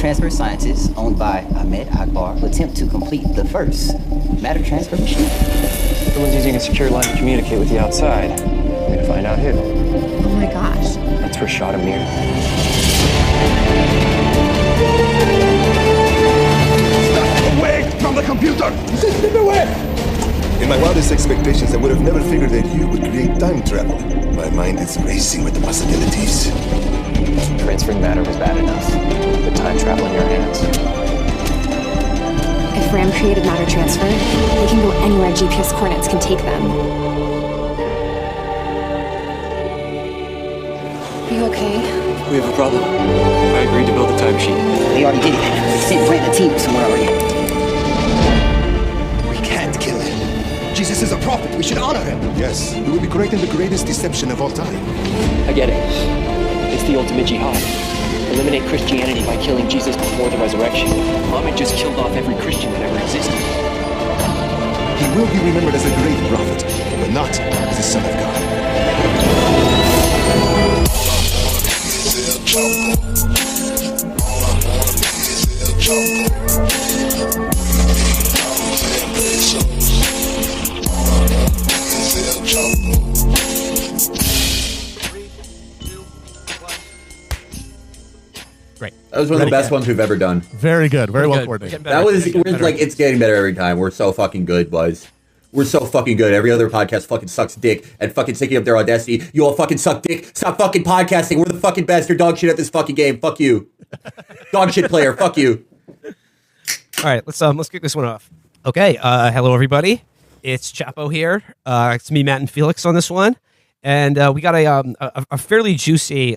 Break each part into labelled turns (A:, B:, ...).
A: transfer scientists owned by Ahmed Akbar will attempt to complete the first matter transfer machine.
B: Someone's using a secure line to communicate with the outside. We're gonna find out who.
C: Oh my gosh.
B: That's Rashad Amir.
D: Stop away from the computer! System away! In my wildest expectations, I would have never figured that you would create time travel. My mind is racing with the possibilities.
B: Transferring matter was bad enough. The time travel in your hands.
C: If RAM created matter transfer, they can go anywhere GPS coordinates can take them. Are you okay?
B: We have a problem. I agreed to build the time machine.
A: They already did it. They sent Brand a team somewhere already.
D: We can't kill him. Jesus is a prophet. We should honor him. Yes, we will be creating the greatest deception of all time.
B: I get it. It's the ultimate jihad. Eliminate Christianity by killing Jesus before the resurrection. Muhammad just killed off every Christian that ever existed.
D: He will be remembered as a great prophet, but not as the Son of God.
E: Great.
F: That was one of the best ones we've ever done.
E: Very good. Very well coordinated.
F: That was like, it's getting better every time. We're so fucking good, boys. We're so fucking good. Every other podcast fucking sucks dick and fucking sticking up their audacity. You all fucking suck dick. Stop fucking podcasting. We're the fucking best. You're dog shit at this fucking game. Fuck you. Dog shit player. Fuck you.
E: All right, let's kick this one off. Okay, hello everybody. It's Chapo here. It's me, Matt, and Felix on this one, and we got a fairly juicy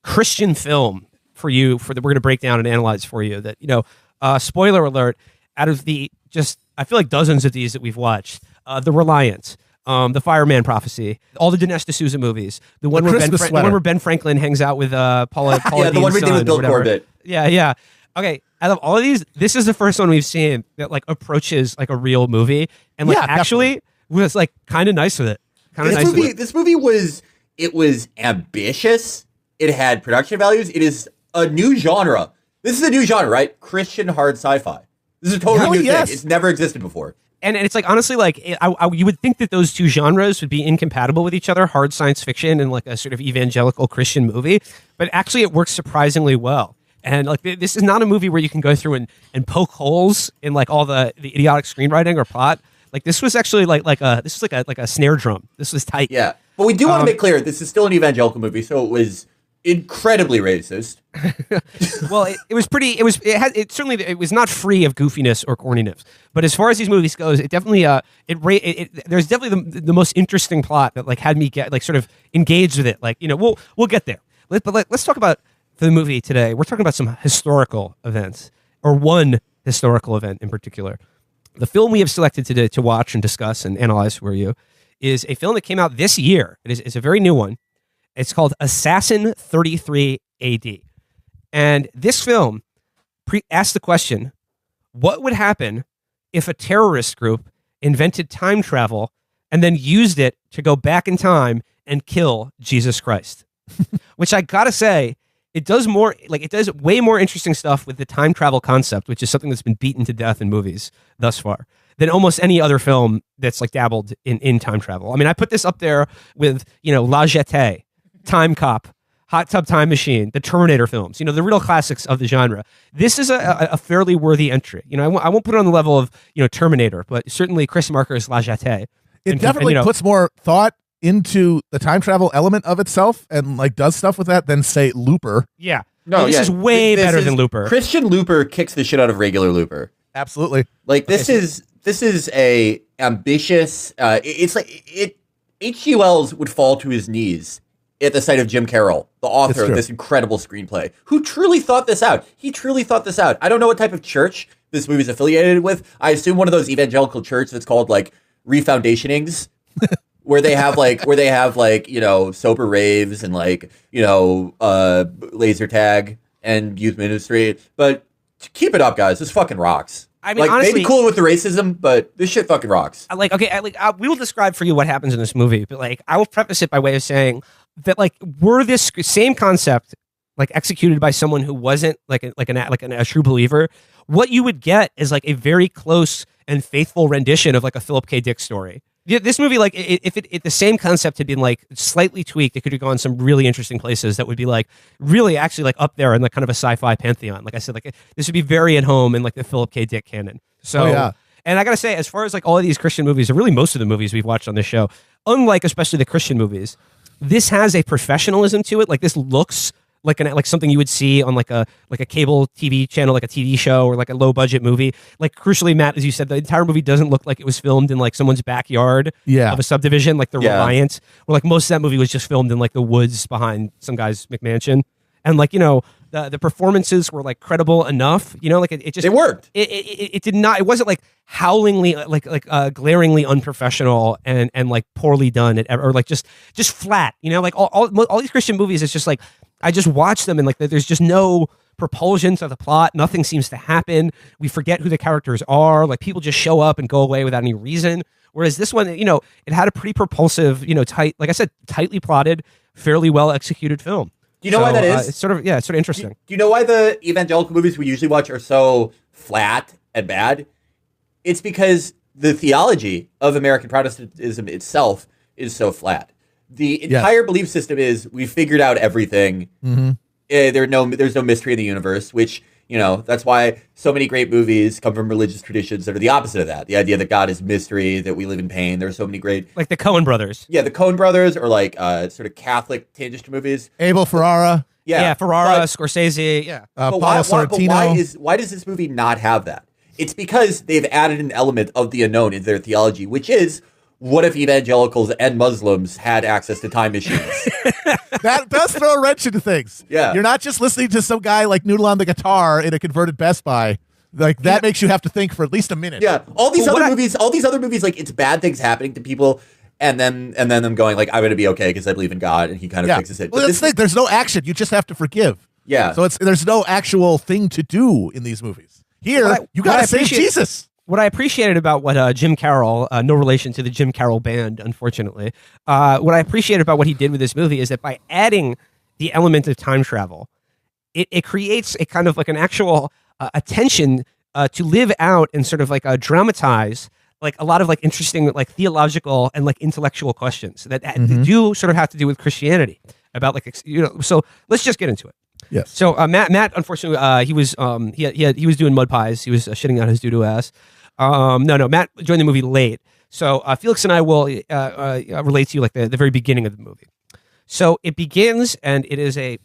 E: Christian film for you. We're going to break down and analyze for you. That spoiler alert. Out of the I feel like dozens of these that we've watched, The Reliant, The Fireman Prophecy, all the Dinesh D'Souza movies, the one where Ben Franklin hangs out with Paula.
F: Yeah, the one we did with Bill Corbett.
E: Yeah. Okay, out of all of these, this is the first one we've seen that like approaches like a real movie and like actually was like kind of nice with it.
F: This movie was ambitious. It had production values. It is a new genre. This is a new genre, right? Christian hard sci-fi. This is a totally new thing. It's never existed before.
E: And it's like, honestly, like you would think that those two genres would be incompatible with each other, hard science fiction and like a sort of evangelical Christian movie. But actually it works surprisingly well. And like this is not a movie where you can go through and poke holes in like all the idiotic screenwriting or plot. Like this was actually like a snare drum. This was tight.
F: Yeah. But we do want to make clear this is still an evangelical movie, so it was incredibly racist.
E: Well, it certainly was not free of goofiness or corniness. But as far as these movies goes, it definitely there's definitely the most interesting plot that like had me get like sort of engaged with it. Like, we'll get there. Let's talk about the movie today. We're talking about some historical events, or one historical event in particular. The film we have selected today to watch and discuss and analyze for you is a film that came out this year. It's a very new one. It's called Assassin 33 AD. And this film asked the question, what would happen if a terrorist group invented time travel and then used it to go back in time and kill Jesus Christ? Which I gotta say, it does way more interesting stuff with the time travel concept, which is something that's been beaten to death in movies thus far, than almost any other film that's like dabbled in time travel. I mean, I put this up there with, La Jetée, Time Cop, Hot Tub Time Machine, the Terminator films, the real classics of the genre. This is a fairly worthy entry. I won't put it on the level of, Terminator, but certainly Chris Marker's La Jetée.
G: It definitely puts more thought into the time travel element of itself and like does stuff with that than say Looper.
E: Yeah. No, this is way better than Looper.
F: Christian Looper kicks the shit out of regular Looper.
G: Absolutely.
F: Like this is a ambitious it's like H.G. Wells would fall to his knees at the sight of Jim Carroll, the author of this incredible screenplay, who truly thought this out. He truly thought this out. I don't know what type of church this movie's affiliated with. I assume one of those evangelical churches that's called like Refoundationings. Where they have sober raves and laser tag and youth ministry. But keep it up, guys. This fucking rocks. I mean, honestly, maybe cool with the racism, but this shit fucking rocks.
E: We will describe for you what happens in this movie, but I will preface it by way of saying that were this same concept like executed by someone who wasn't like a true believer, what you would get is like a very close and faithful rendition of like a Philip K. Dick story. This movie, like, if the same concept had been like slightly tweaked, it could have gone some really interesting places that would be like really actually like up there in like kind of a sci-fi pantheon. Like I said, like this would be very at home in like the Philip K. Dick canon. So, and I gotta say, as far as like all of these Christian movies, or really most of the movies we've watched on this show, unlike especially the Christian movies, this has a professionalism to it. Like this looks like something you would see on like a cable TV channel, like a TV show or like a low budget movie. Like crucially, Matt, as you said, the entire movie doesn't look like it was filmed in like someone's backyard of a subdivision, like the Reliant, or like most of that movie was just filmed in like the woods behind some guy's McMansion. And like, you know, the performances were like credible enough, you know, like it just,
F: they worked.
E: It did not, it wasn't like howlingly, glaringly unprofessional and like poorly done or like just flat, you know, like all these Christian movies, it's just like, I just watch them and like there's just no propulsion to the plot. Nothing seems to happen. We forget who the characters are. Like people just show up and go away without any reason. Whereas this one, you know, it had a pretty propulsive, you know, like I said, tightly plotted, fairly well executed film.
F: Do you know why that is?
E: It's sort of interesting.
F: Do you know why the evangelical movies we usually watch are so flat and bad? It's because the theology of American Protestantism itself is so flat. The entire belief system is we figured out everything. Mm-hmm. There's no mystery in the universe, which, you know, that's why so many great movies come from religious traditions that are the opposite of that. The idea that God is mystery, that we live in pain. There's so many great...
E: Like the Coen brothers.
F: Yeah, the Coen brothers, or like sort of Catholic tinge to movies.
G: Abel Ferrara.
E: Yeah, Ferrara, Scorsese,
G: Paulo Sorrentino.
F: Why does this movie not have that? It's because they've added an element of the unknown into their theology, which is... what if evangelicals and Muslims had access to time machines?
G: That does throw a wrench into things.
F: Yeah.
G: You're not just listening to some guy like noodle on the guitar in a converted Best Buy. Like that makes you have to think for at least a minute.
F: Yeah. All these other movies, like it's bad things happening to people and then them going like, I'm going to be okay because I believe in God, and he kind of fixes it.
G: Well, that's the thing. There's no action. You just have to forgive.
F: Yeah.
G: So there's no actual thing to do in these movies. Here, you got to save Jesus.
E: What I appreciated about what Jim Carroll, no relation to the Jim Carroll band, unfortunately, what I appreciated about what he did with this movie is that by adding the element of time travel, it creates a kind of like an actual attention to live out and sort of like dramatize like a lot of like interesting like theological and like intellectual questions that do sort of have to do with Christianity about like, you know, so let's just get into it.
G: Yes.
E: So Matt, unfortunately, he was doing mud pies. He was shitting out his doo-doo ass. Matt joined the movie late. So Felix and I will relate to you like the very beginning of the movie. So it begins, and it's a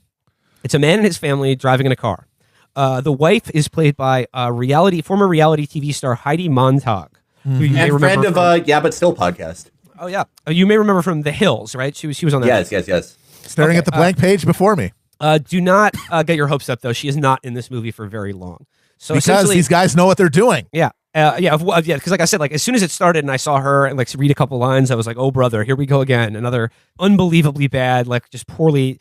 E: man and his family driving in a car. The wife is played by former reality TV star Heidi Montag, who you may remember
F: friend of But Still podcast.
E: Oh yeah, you may remember from The Hills, right? She was on that.
F: Yes.
G: Staring at the blank page before me.
E: Do not get your hopes up, though. She is not in this movie for very long. So
G: because these guys know what they're doing.
E: Yeah. Because like I said, like as soon as it started and I saw her and like read a couple lines, I was like, oh brother, here we go again. Another unbelievably bad, like just poorly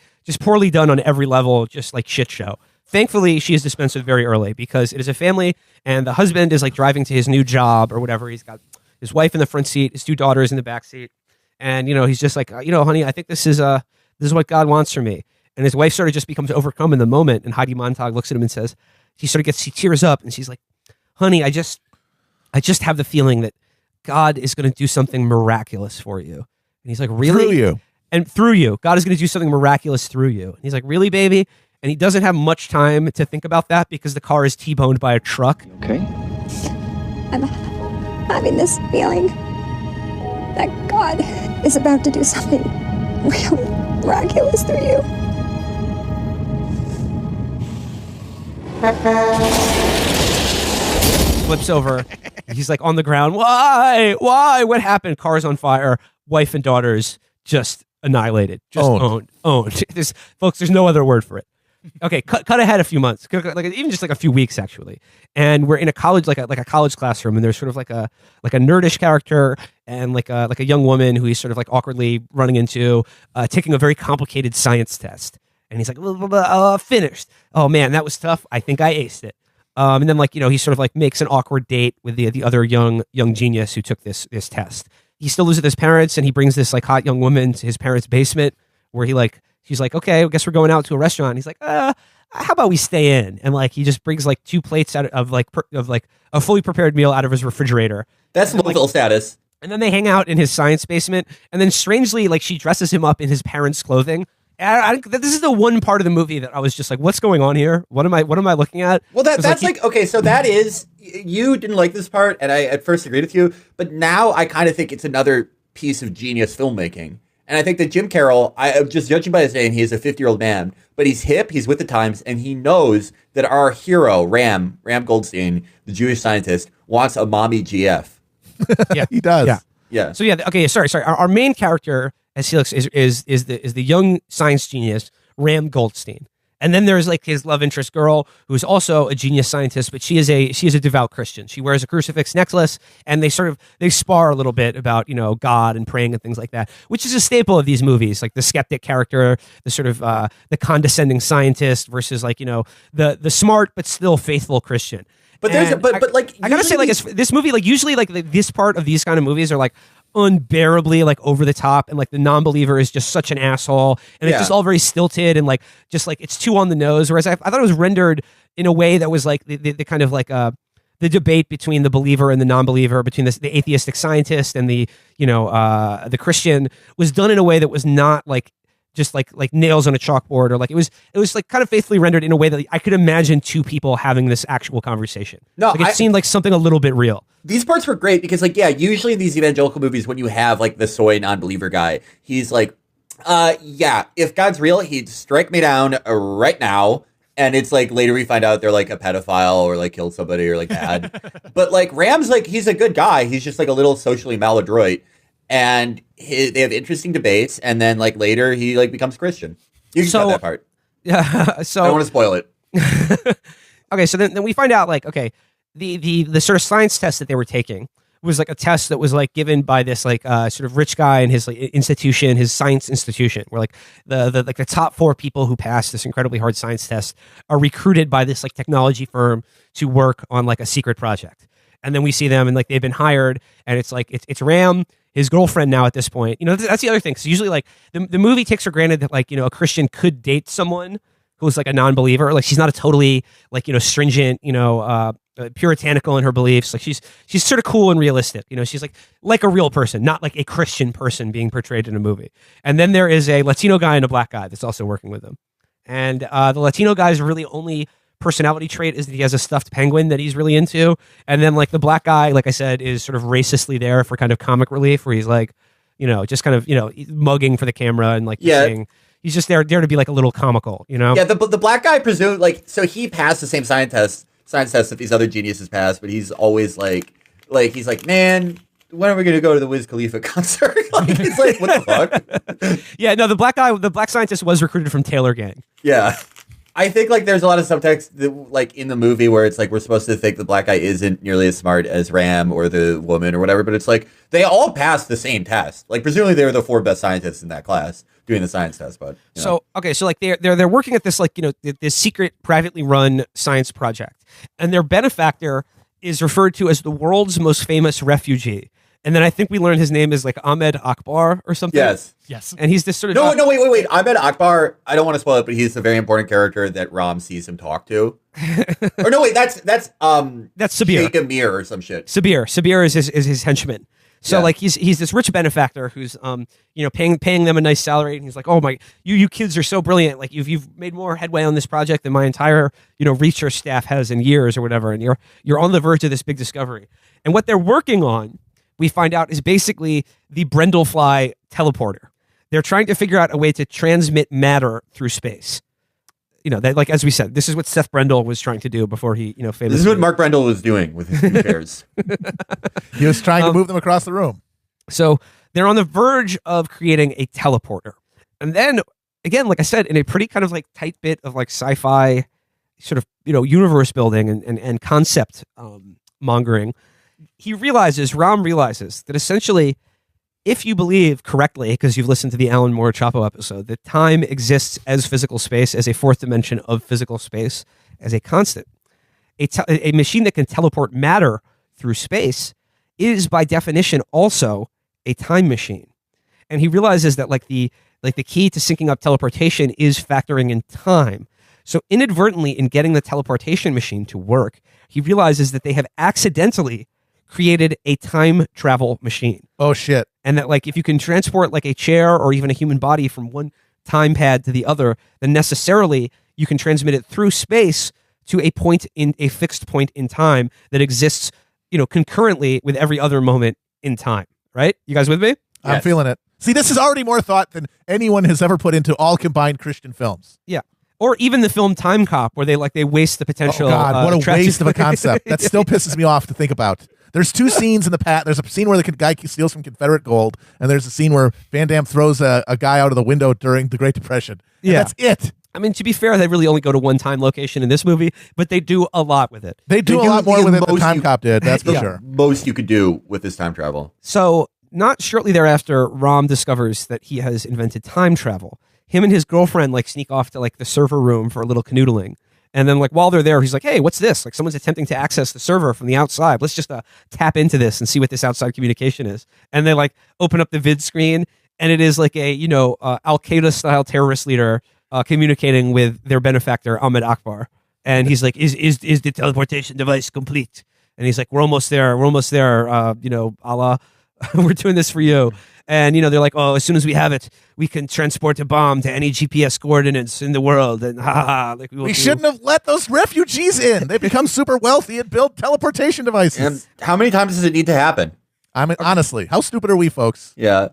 E: done on every level, just like shit show. Thankfully, she is dispensed with very early because it is a family and the husband is like driving to his new job or whatever. He's got his wife in the front seat, his two daughters in the back seat. And, you know, he's just like, honey, I think this is what God wants from me. And his wife sort of just becomes overcome in the moment. And Heidi Montag looks at him and says, she tears up and she's like, honey, I just have the feeling that God is going to do something miraculous for you. And he's like, really?
G: Through you.
E: And through you. God is going to do something miraculous through you. And he's like, really, baby? And he doesn't have much time to think about that because the car is T-boned by a truck.
B: Okay.
H: I'm having this feeling that God is about to do something really miraculous through you.
E: Flips over. He's like on the ground. Why? What happened? Car's on fire. Wife and daughters just annihilated. Just owned. Folks, there's no other word for it. Okay, cut ahead a few months, like even just like a few weeks actually, and we're in a college like a college classroom, and there's sort of like a nerdish character and like a young woman who he's sort of like awkwardly running into, taking a very complicated science test, and he's like finished. Oh man, that was tough. I think I aced it. And then like he sort of like makes an awkward date with the other young genius who took this test. He still lives with his parents, and he brings this like hot young woman to his parents' basement where he like she's like, okay, I guess we're going out to a restaurant. He's like, how about we stay in? And like he just brings like 2 plates out of like a fully prepared meal out of his refrigerator.
F: That's Louisville status.
E: And then they hang out in his science basement. And then strangely, like she dresses him up in his parents' clothing. This is the one part of the movie that I was just like, what's going on here? What am I looking at?
F: Well, that's like okay, so that is, you didn't like this part, and I at first agreed with you, but now I kind of think it's another piece of genius filmmaking. And I think that Jim Carroll, I'm just judging by his name, he is a 50-year-old man, but he's hip, he's with the times, and he knows that our hero, Ram Goldstein, the Jewish scientist, wants a mommy GF.
E: Yeah,
G: he does.
F: Yeah.
E: So yeah, okay, sorry. Our main character, as he looks, is the young science genius Ram Goldstein, and then there's like his love interest girl who's also a genius scientist, but she is a devout Christian. She wears a crucifix necklace, and they spar a little bit about God and praying and things like that, which is a staple of these movies, like the skeptic character, the sort of the condescending scientist versus like the smart but still faithful Christian. But
F: like
E: I gotta say, like this movie, like usually like this part of these kind of movies are like unbearably like over the top, and like the non-believer is just such an asshole, and it's just all very stilted and like just like it's too on the nose. Whereas I thought it was rendered in a way that was like the kind of like the debate between the believer and the non-believer, between the atheistic scientist and the Christian, was done in a way that was not like just like nails on a chalkboard, or like it was like kind of faithfully rendered in a way that I could imagine 2 people having this actual conversation. No, like it seemed like something a little bit real.
F: These parts were great because like, yeah, usually in these evangelical movies, when you have like the soy non-believer guy, he's like, yeah, if God's real, he'd strike me down right now. And it's like later we find out they're like a pedophile or like killed somebody or like bad. But like Ram's like, he's a good guy. He's just like a little socially maladroit. And they have interesting debates, and then like later he like becomes Christian. You can cut that part.
E: Yeah, so
F: I don't want to spoil it.
E: Okay, so then we find out like the sort of science test that they were taking was like a test that was like given by this like sort of rich guy in his like institution, his science institution, where like the top 4 people who pass this incredibly hard science test are recruited by this like technology firm to work on like a secret project. And then we see them and like they've been hired, and it's like it's Ram, his girlfriend now at this point. That's the other thing. So usually like the movie takes for granted that like, a Christian could date someone who's like a non-believer. Like she's not a totally like, stringent, puritanical in her beliefs. Like she's sort of cool and realistic. She's like a real person, not like a Christian person being portrayed in a movie. And then there is a Latino guy and a black guy that's also working with them. And the Latino guy's really only personality trait is that he has a stuffed penguin that he's really into, and then like the black guy, like I said, is sort of racistly there for kind of comic relief, where he's like, just kind of mugging for the camera and like saying, he's just there to be like a little comical,
F: Yeah, the black guy presumed like, so he passed the same science test that these other geniuses passed, but he's always like he's like, man, when are we going to go to the Wiz Khalifa concert? Like, it's like, what the fuck?
E: Yeah, no, the black scientist was recruited from Taylor Gang.
F: Yeah. I think like there's a lot of subtext that, like in the movie where it's like we're supposed to think the black guy isn't nearly as smart as Ram or the woman or whatever, but it's like they all passed the same test. Like presumably they were the 4 best scientists in that class doing the science test. But
E: so like they're working at this like this secret privately run science project, and their benefactor is referred to as the world's most famous refugee. And then I think we learned his name is like Ahmed Akbar or something.
F: Yes.
E: And he's this sort of
F: no, wait. Ahmed Akbar. I don't want to spoil it, but he's a very important character that Ram sees him talk to. Or no, wait, that's
E: Sabir.
F: Sheikh Amir or some shit.
E: Sabir is his henchman. So like he's this rich benefactor who's paying them a nice salary, and he's like, oh my, you kids are so brilliant. Like you've made more headway on this project than my entire research staff has in years or whatever, and you're on the verge of this big discovery. And what they're working on, we find out, is basically the Brendlefly teleporter. They're trying to figure out a way to transmit matter through space. That, like as we said, this is what Seth Brendel was trying to do before he, famously.
F: This is what Mark Brendel was doing with his chairs.
G: He was trying to move them across the room.
E: So they're on the verge of creating a teleporter, and then again, like I said, in a pretty kind of like tight bit of like sci-fi sort of universe building and concept mongering. Ram realizes that essentially, if you believe correctly, because you've listened to the Alan Moore Chapo episode, that time exists as physical space, as a 4th dimension of physical space, as a constant. A machine that can teleport matter through space is by definition also a time machine. and he realizes that like the key to syncing up teleportation is factoring in time. So inadvertently, in getting the teleportation machine to work, he realizes that they have accidentally created a time travel machine.
G: Oh shit.
E: And that like if you can transport like a chair or even a human body from one time pad to the other, then necessarily you can transmit it through space to a point in a fixed point in time that exists, concurrently with every other moment in time. Right? You guys with me?
G: I'm feeling it. See, this is already more thought than anyone has ever put into all combined Christian films.
E: Yeah. Or even the film Time Cop, where they waste the potential.
G: Oh God, what a
E: attraction.
G: waste of a concept. That still pisses me off to think about. There's two scenes in the past. There's a scene where the guy steals from Confederate gold, and there's a scene where Van Damme throws a guy out of the window during the Great Depression. And that's it.
E: I mean, to be fair, they really only go to one time location in this movie, but they do a lot with it.
G: They do a lot more with it than Time Cop did, that's for sure.
F: Most you could do with this time travel.
E: So, not shortly thereafter, Rom discovers that he has invented time travel. Him and his girlfriend sneak off to the server room for a little canoodling. And then while they're there, he's like, hey, what's this? Someone's attempting to access the server from the outside. Let's just tap into this and see what this outside communication is. And they open up the vid screen, and it is a Al-Qaeda style terrorist leader communicating with their benefactor, Ahmed Akbar. And he's like, is the teleportation device complete? And he's like, we're almost there. Allah, we're doing this for you. And, they're like, oh, as soon as we have it, we can transport a bomb to any GPS coordinates in the world. And
G: we shouldn't have let those refugees in. They become super wealthy and build teleportation devices.
F: And how many times does it need to happen?
G: I mean, honestly, how stupid are we, folks?
F: Yeah.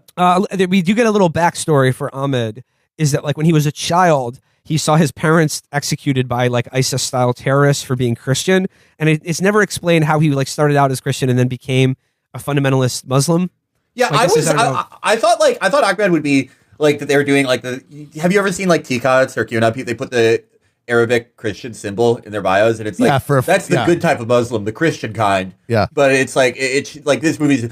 E: We do get a little backstory for Ahmed, is that when he was a child, he saw his parents executed by ISIS-style terrorists for being Christian. And it's never explained how he started out as Christian and then became a fundamentalist Muslim.
F: Yeah, I thought Ahmed would be that they were doing have you ever seen TCOTs or QAnon? They put the Arabic Christian symbol in their bios, and it's that's the good type of Muslim, the Christian kind.
G: Yeah,
F: but it's this movie's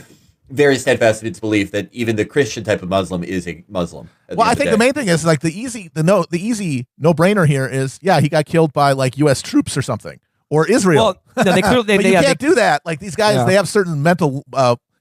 F: very steadfast in its belief that even the Christian type of Muslim is a Muslim.
G: Well, I think the main thing is the easy no brainer here is he got killed by U.S. troops or something or Israel.
E: Well, no, they clearly
G: but you can't do that. These guys, they have certain mental.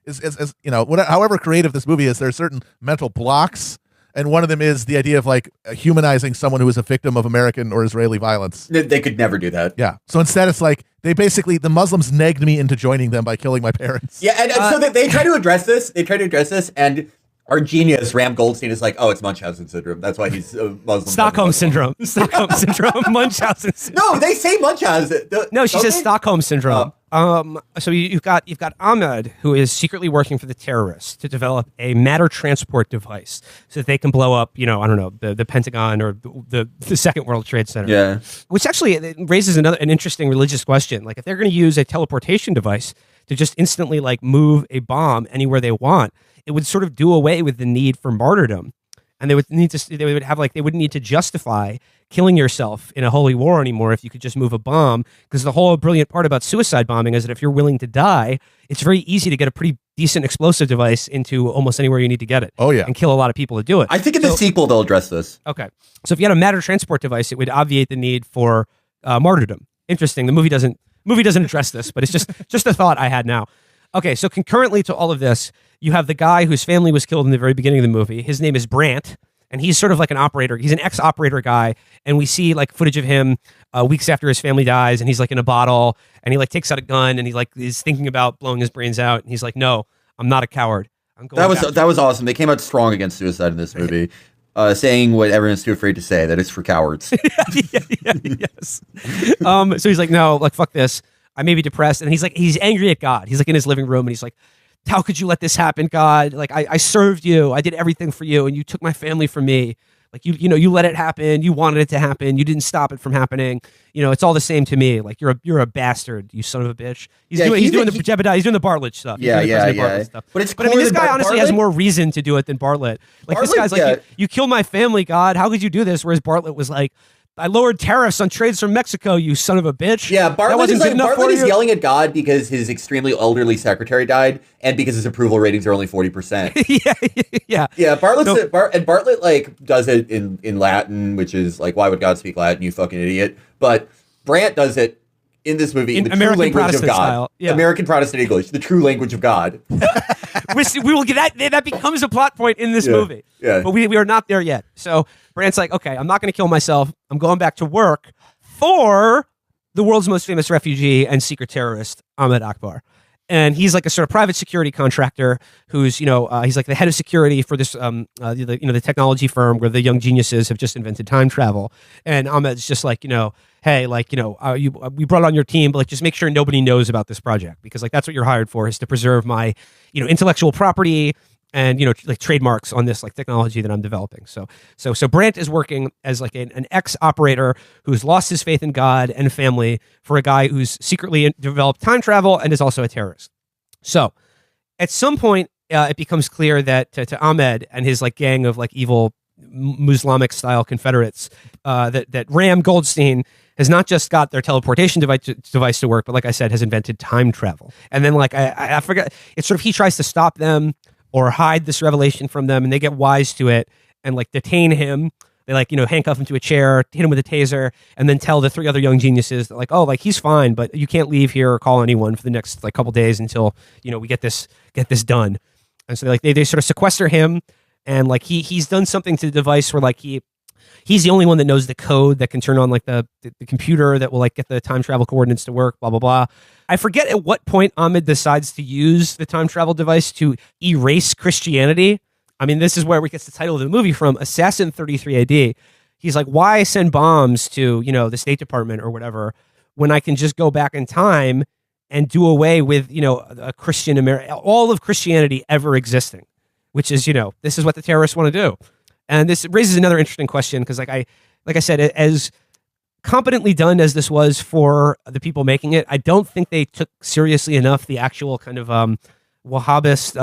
G: However creative this movie is, there are certain mental blocks, and one of them is the idea of humanizing someone who is a victim of American or Israeli violence.
F: They could never do that.
G: Yeah. So instead, it's the Muslims negged me into joining them by killing my parents.
F: Yeah, and so they try to address this. And our genius Ram Goldstein is oh, it's Munchausen syndrome. That's why he's a Muslim.
E: Stockholm syndrome. Munchausen syndrome.
F: No, they say Munchausen.
E: No, she says Stockholm syndrome. So you've got Ahmed, who is secretly working for the terrorists to develop a matter transport device so that they can blow up, the Pentagon or the Second World Trade Center.
F: Yeah.
E: Which actually raises an interesting religious question. If they're going to use a teleportation device to just instantly move a bomb anywhere they want, it would sort of do away with the need for martyrdom. And they wouldn't need to justify killing yourself in a holy war anymore if you could just move a bomb. Because the whole brilliant part about suicide bombing is that if you're willing to die, it's very easy to get a pretty decent explosive device into almost anywhere you need to get it.
G: Oh, yeah.
E: And kill a lot of people to do it.
F: I think in the sequel they'll address this.
E: Okay. So if you had a matter transport device, it would obviate the need for martyrdom. Interesting. The movie doesn't address this, but it's just a thought I had now. Okay, so concurrently to all of this, you have the guy whose family was killed in the very beginning of the movie. His name is Brandt, and he's sort of an operator. He's an ex-operator guy, and we see footage of him weeks after his family dies, and he's in a bottle, and he takes out a gun, and he is thinking about blowing his brains out, and he's like, "No, I'm not a coward. I'm going."
F: That was awesome. They came out strong against suicide in this movie. Saying what everyone's too afraid to say, that it's for cowards.
E: Yes. So he's like, no, fuck this. I may be depressed. And he's angry at God. He's in his living room and he's like, how could you let this happen, God? I served you. I did everything for you and you took my family from me. You let it happen. You wanted it to happen. You didn't stop it from happening. It's all the same to me. You're a bastard, you son of a bitch. He's doing the Jebediah. He's doing the Bartlett stuff.
F: Yeah.
E: Stuff. But I mean, this guy honestly has more reason to do it than Bartlett. This guy's you killed my family, God. How could you do this? Whereas Bartlett was I lowered tariffs on trades from Mexico, you son of a bitch.
F: Yeah, Bartlett is yelling at God because his extremely elderly secretary died and because his approval ratings are only 40%.
E: Yeah.
F: Yeah, Bartlett does it in Latin, which is why would God speak Latin, you fucking idiot? But Brandt does it in this movie in the
E: American
F: true language
E: Protestant
F: of God.
E: Style. Yeah.
F: American Protestant English, the true language of God.
E: we will get that becomes a plot point in this movie.
F: Yeah.
E: But we are not there yet. So Brandt's like, okay, I'm not going to kill myself. I'm going back to work for the world's most famous refugee and secret terrorist, Ahmed Akbar. And he's like a sort of private security contractor who's, he's like the head of security for this, the technology firm where the young geniuses have just invented time travel. And Ahmed's just like, hey, we brought on your team, but like, just make sure nobody knows about this project because like, that's what you're hired for, is to preserve my, intellectual property and, like trademarks on this like technology that I'm developing. So Brandt is working as like an ex-operator who's lost his faith in God and family for a guy who's secretly developed time travel and is also a terrorist. So at some point, it becomes clear that to Ahmed and his like gang of like evil Muslimic style Confederates, that Ram Goldstein has not just got their teleportation device to work, but like I said, has invented time travel. And then like, I forget, it's sort of, he tries to stop them or hide this revelation from them, and they get wise to it and like detain him. They like, handcuff him to a chair, hit him with a taser, and then tell the three other young geniuses that like, oh, like he's fine, but you can't leave here or call anyone for the next like couple days until, we get this done. And so they sort of sequester him, and like he's done something to the device where like he's the only one that knows the code that can turn on like the computer that will like get the time travel coordinates to work, blah, blah, blah. I forget at what point Ahmed decides to use the time travel device to erase Christianity. I mean, this is where we get the title of the movie from, Assassin 33 AD. He's like, why send bombs to, the State Department or whatever, when I can just go back in time and do away with, a Christian America, all of Christianity ever existing, which is, this is what the terrorists want to do. And this raises another interesting question because, like I said, as competently done as this was for the people making it, I don't think they took seriously enough the actual kind of Wahhabist,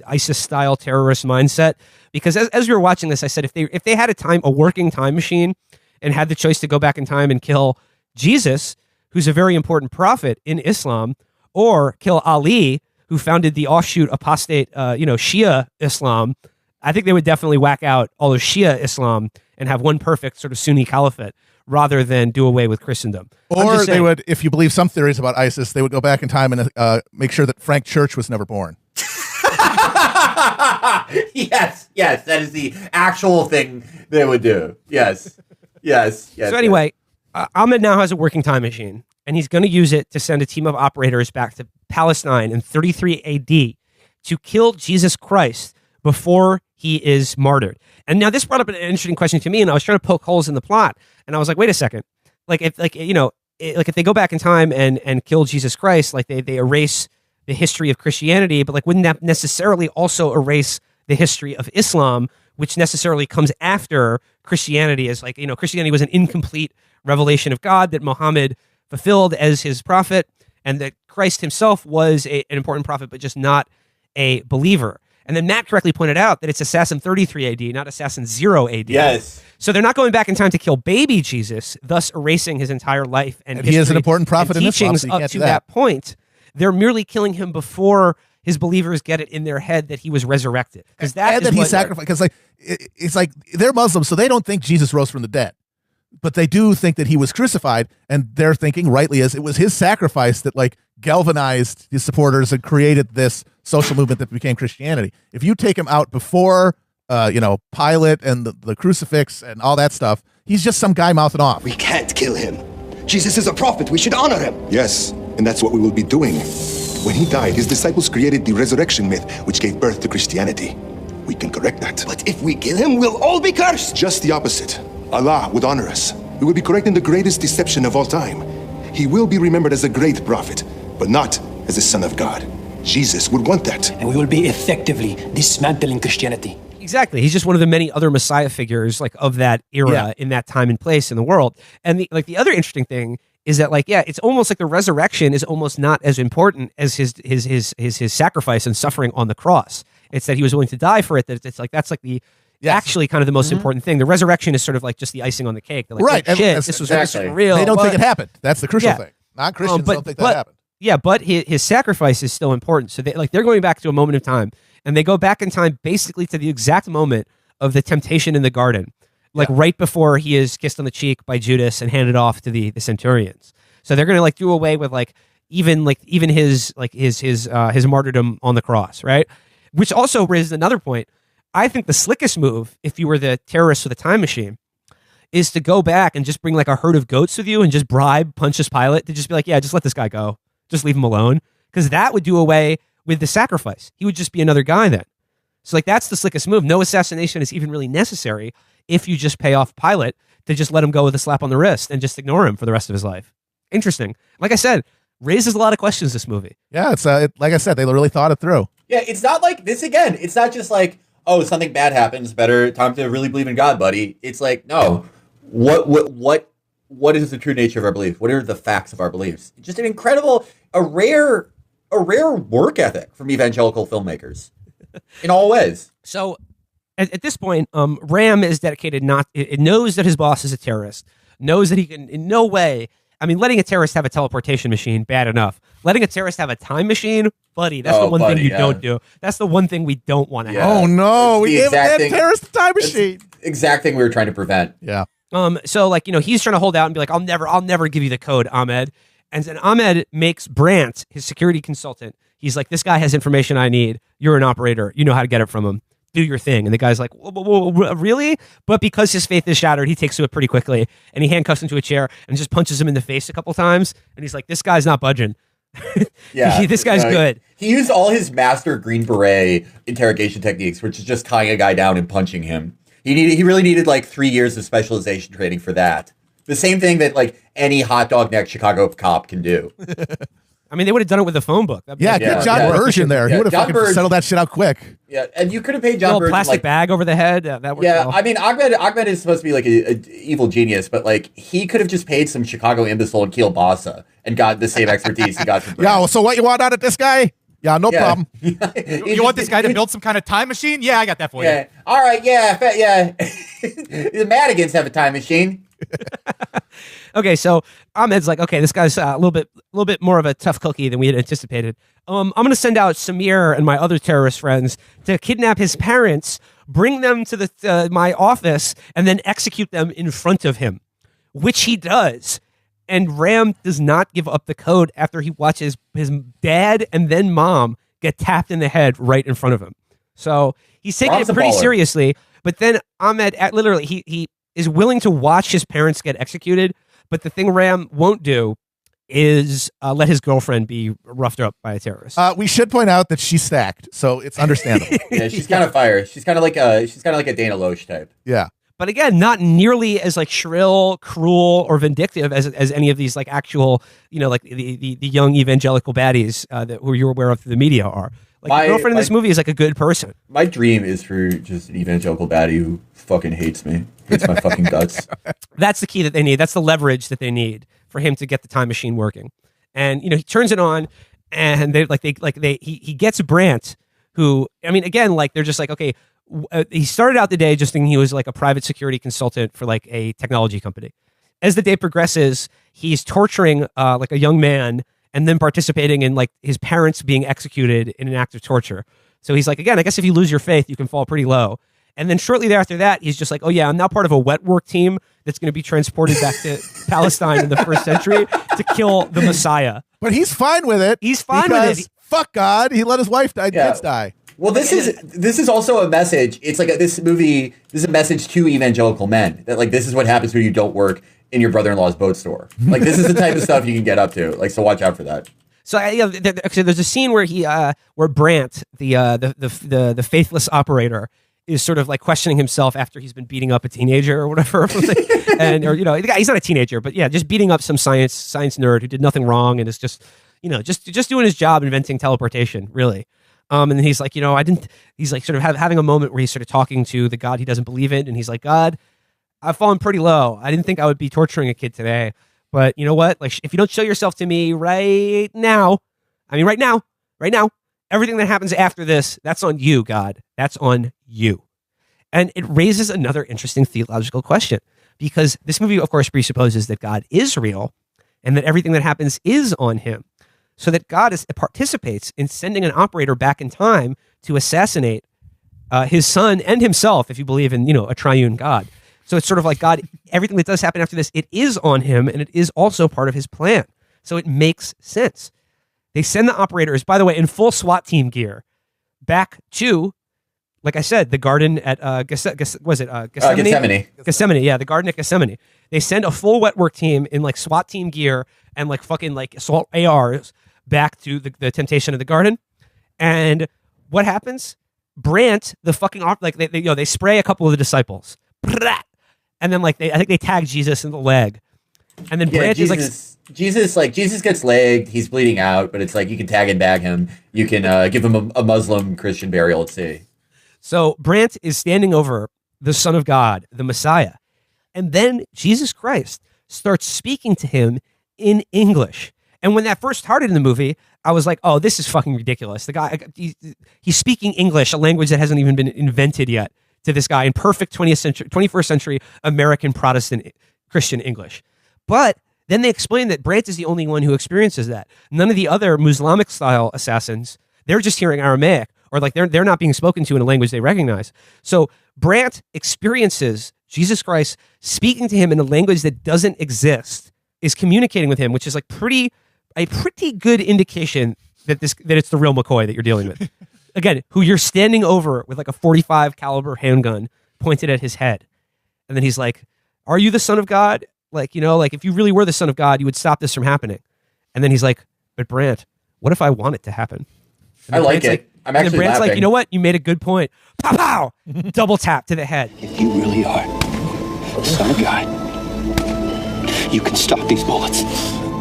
E: ISIS-style terrorist mindset. Because as we were watching this, I said if they had a working time machine and had the choice to go back in time and kill Jesus, who's a very important prophet in Islam, or kill Ali, who founded the offshoot apostate, Shia Islam, I think they would definitely whack out all of Shia Islam and have one perfect sort of Sunni caliphate rather than do away with Christendom.
G: Or they would, if you believe some theories about ISIS, they would go back in time and make sure that Frank Church was never born.
F: Yes, that is the actual thing they would do. Yes.
E: So anyway, Ahmed now has a working time machine, and he's going to use it to send a team of operators back to Palestine in 33 AD to kill Jesus Christ before he is martyred. And now this brought up an interesting question to me, and I was trying to poke holes in the plot, and I was like, wait a second. Like if they go back in time and kill Jesus Christ, like they erase the history of Christianity, but like wouldn't that necessarily also erase the history of Islam, which necessarily comes after Christianity? As like, Christianity was an incomplete revelation of God that Muhammad fulfilled as his prophet, and that Christ himself was an important prophet, but just not a believer. And then Matt correctly pointed out that it's Assassin 33 AD, not Assassin 0 AD.
F: Yes.
E: So they're not going back in time to kill baby Jesus, thus erasing his entire life and
G: he is an important prophet in Islam, so you
E: up
G: can't
E: to
G: do that.
E: point. They're merely killing him before his believers get it in their head that he was resurrected. Because that
G: he sacrificed. Because it's like they're Muslims, so they don't think Jesus rose from the dead. But they do think that he was crucified, and they're thinking rightly as it was his sacrifice that like galvanized his supporters and created this social movement that became Christianity. If you take him out before, Pilate and the crucifix and all that stuff, he's just some guy mouthing off.
I: We can't kill him. Jesus is a prophet. We should honor him.
D: Yes, and that's what we will be doing. When he died, his disciples created the resurrection myth, which gave birth to Christianity. We can correct that.
I: But if we kill him, we'll all be cursed.
D: Just the opposite. Allah would honor us. We will be correcting the greatest deception of all time. He will be remembered as a great prophet, but not as the Son of God. Jesus would want that.
J: And we will be effectively dismantling Christianity.
E: Exactly. He's just one of the many other Messiah figures like of that era in that time and place in the world. And the other interesting thing is that it's almost like the resurrection is almost not as important as his sacrifice and suffering on the cross. It's that he was willing to die for it. That it's like that's like the actually kind of the most important thing. The resurrection is sort of like just the icing on the cake. They're like,
G: right.
E: Oh, shit, this was real.
G: They don't think it happened. That's the crucial thing. Non-Christians don't think that happened.
E: Yeah, but his sacrifice is still important. So they're going back to a moment of time, and they go back in time basically to the exact moment of the temptation in the garden, right before he is kissed on the cheek by Judas and handed off to the centurions. So they're going to do away with even his martyrdom on the cross, right? Which also raises another point. I think the slickest move, if you were the terrorist with a time machine, is to go back and just bring like a herd of goats with you and just bribe Pontius Pilate to just be like, yeah, just let this guy go. Just leave him alone. Because that would do away with the sacrifice. He would just be another guy then. So like that's the slickest move. No assassination is even really necessary if you just pay off Pilate to just let him go with a slap on the wrist and just ignore him for the rest of his life. Interesting. Like I said, raises a lot of questions, this movie.
G: Yeah, it's like I said, they really thought it through.
F: Yeah, it's not like this again. It's not just like, oh, something bad happens, better time to really believe in God, buddy. It's like, no. What is the true nature of our belief? What are the facts of our beliefs? Just an incredible, a rare work ethic from evangelical filmmakers in all ways.
E: So at this point, Ram is dedicated it knows that his boss is a terrorist, knows that he can in no way, I mean, letting a terrorist have a teleportation machine, bad enough. Letting a terrorist have a time machine, buddy, that's the one thing you don't do. That's the one thing we don't want to have.
G: Oh no, we gave a terrorist a time machine.
F: Exact thing we were trying to prevent.
G: Yeah.
E: So like, he's trying to hold out and be like, I'll never give you the code, Ahmed. And then Ahmed makes Brandt his security consultant. He's like, this guy has information I need. You're an operator. You know how to get it from him. Do your thing. And the guy's like, whoa, really? But because his faith is shattered, he takes to it pretty quickly. And he handcuffs him to a chair and just punches him in the face a couple times. And he's like, this guy's not budging.
F: Yeah,
E: this guy's good.
F: He used all his master Green Beret interrogation techniques, which is just tying a guy down and punching him. He really needed like 3 years of specialization training for that. The same thing that like any hot dog neck Chicago cop can do.
E: I mean, they would have done it with the phone book.
G: Get John Burge in there. He would have fucking settled that shit out quick.
F: Yeah, and you could have paid John Burge
E: plastic bag over the head. That works well.
F: I mean, Ahmed is supposed to be like a evil genius, but like he could have just paid some Chicago imbecile in Kielbasa and got the same expertise he got from Brand.
G: Yeah, well, so what you want out of this guy? Yeah, no problem.
K: You want this guy to build some kind of time machine? Yeah, I got that for you.
F: All right, yeah. The Madigans have a time machine.
E: Okay, so Ahmed's like, okay, this guy's a little bit more of a tough cookie than we had anticipated. I'm going to send out Samir and my other terrorist friends to kidnap his parents, bring them to my office, and then execute them in front of him, which he does. And Ram does not give up the code after he watches his dad and then mom get tapped in the head right in front of him. So he's taking it pretty seriously. But then Ahmed, literally, he is willing to watch his parents get executed. But the thing Ram won't do is let his girlfriend be roughed up by a terrorist.
G: We should point out that she's stacked, so it's understandable.
F: Yeah, she's kind of fire. She's kind of like a Dana Loesch type.
G: Yeah.
E: But again, not nearly as like shrill, cruel, or vindictive as any of these like actual, like the young evangelical baddies who you're aware of through the media are. Like the girlfriend in this movie is like a good person.
F: My dream is for just an evangelical baddie who fucking hates me, hates my fucking guts.
E: That's the key that they need. That's the leverage that they need for him to get the time machine working. And he turns it on, and he gets Brandt, who, I mean, again, like they're just like, okay. He started out the day just thinking he was like a private security consultant for like a technology company. As the day progresses, he's torturing like a young man and then participating in like his parents being executed in an act of torture. So he's like, again, I guess if you lose your faith, you can fall pretty low. And then shortly after that, he's just like, oh yeah, I'm now part of a wet work team that's going to be transported back to Palestine in the 1st century to kill the Messiah.
G: But he's fine with it.
E: He's fine with it.
G: Fuck God, he let his wife die, kids die.
F: Well, this is also a message. It's like this movie. This is a message to evangelical men that like this is what happens when you don't work in your brother-in-law's boat store. Like this is the type of stuff you can get up to. Like so, watch out for that.
E: So there's a scene where where Brandt, the faithless operator, is sort of like questioning himself after he's been beating up a teenager or whatever, and he's not a teenager, but yeah, just beating up some science nerd who did nothing wrong and is just doing his job inventing teleportation, really. And then he's like, he's like sort of having a moment where he's sort of talking to the God he doesn't believe in. And he's like, God, I've fallen pretty low. I didn't think I would be torturing a kid today. But you know what? Like, if you don't show yourself to me right now, everything that happens after this, that's on you, God. That's on you. And it raises another interesting theological question, because this movie, of course, presupposes that God is real and that everything that happens is on him. So that God participates in sending an operator back in time to assassinate his son and himself, if you believe in, a triune God. So it's sort of like God, everything that does happen after this, it is on him, and it is also part of his plan. So it makes sense. They send the operators, by the way, in full SWAT team gear, back to, like I said, the garden at Gethsemane? Gethsemane, yeah, the garden at Gethsemane. They send a full wet work team in like SWAT team gear and like fucking like assault ARs back to the temptation of the garden. And what happens? Brant, the fucking they spray a couple of the disciples, and then like I think they tag Jesus in the leg, and then Brant is like
F: Jesus gets legged, he's bleeding out, but it's like you can tag and bag him, you can give him a Muslim Christian burial at sea.
E: So Brant is standing over the Son of God, the Messiah, and then Jesus Christ starts speaking to him in English. And when that first started in the movie, I was like, oh, this is fucking ridiculous. The guy, he's speaking English, a language that hasn't even been invented yet, to this guy in perfect 21st century American Protestant Christian English. But then they explain that Brant is the only one who experiences that. None of the other Muslimic style assassins, they're just hearing Aramaic, or like they're not being spoken to in a language they recognize. So Brant experiences Jesus Christ speaking to him in a language that doesn't exist, is communicating with him, which is like a pretty good indication that it's the real McCoy that you're dealing with. Again, who you're standing over with like a 45 caliber handgun pointed at his head. And then he's like, are you the Son of God? Like, like if you really were the Son of God, you would stop this from happening. And then he's like, but Brant, what if I want it to happen?
F: I like it.
E: Like, I'm actually Brant's laughing. Like, you know what? You made a good point. Pow, pow! Double tap to the head.
J: If you really are the Son of God, you can stop these bullets.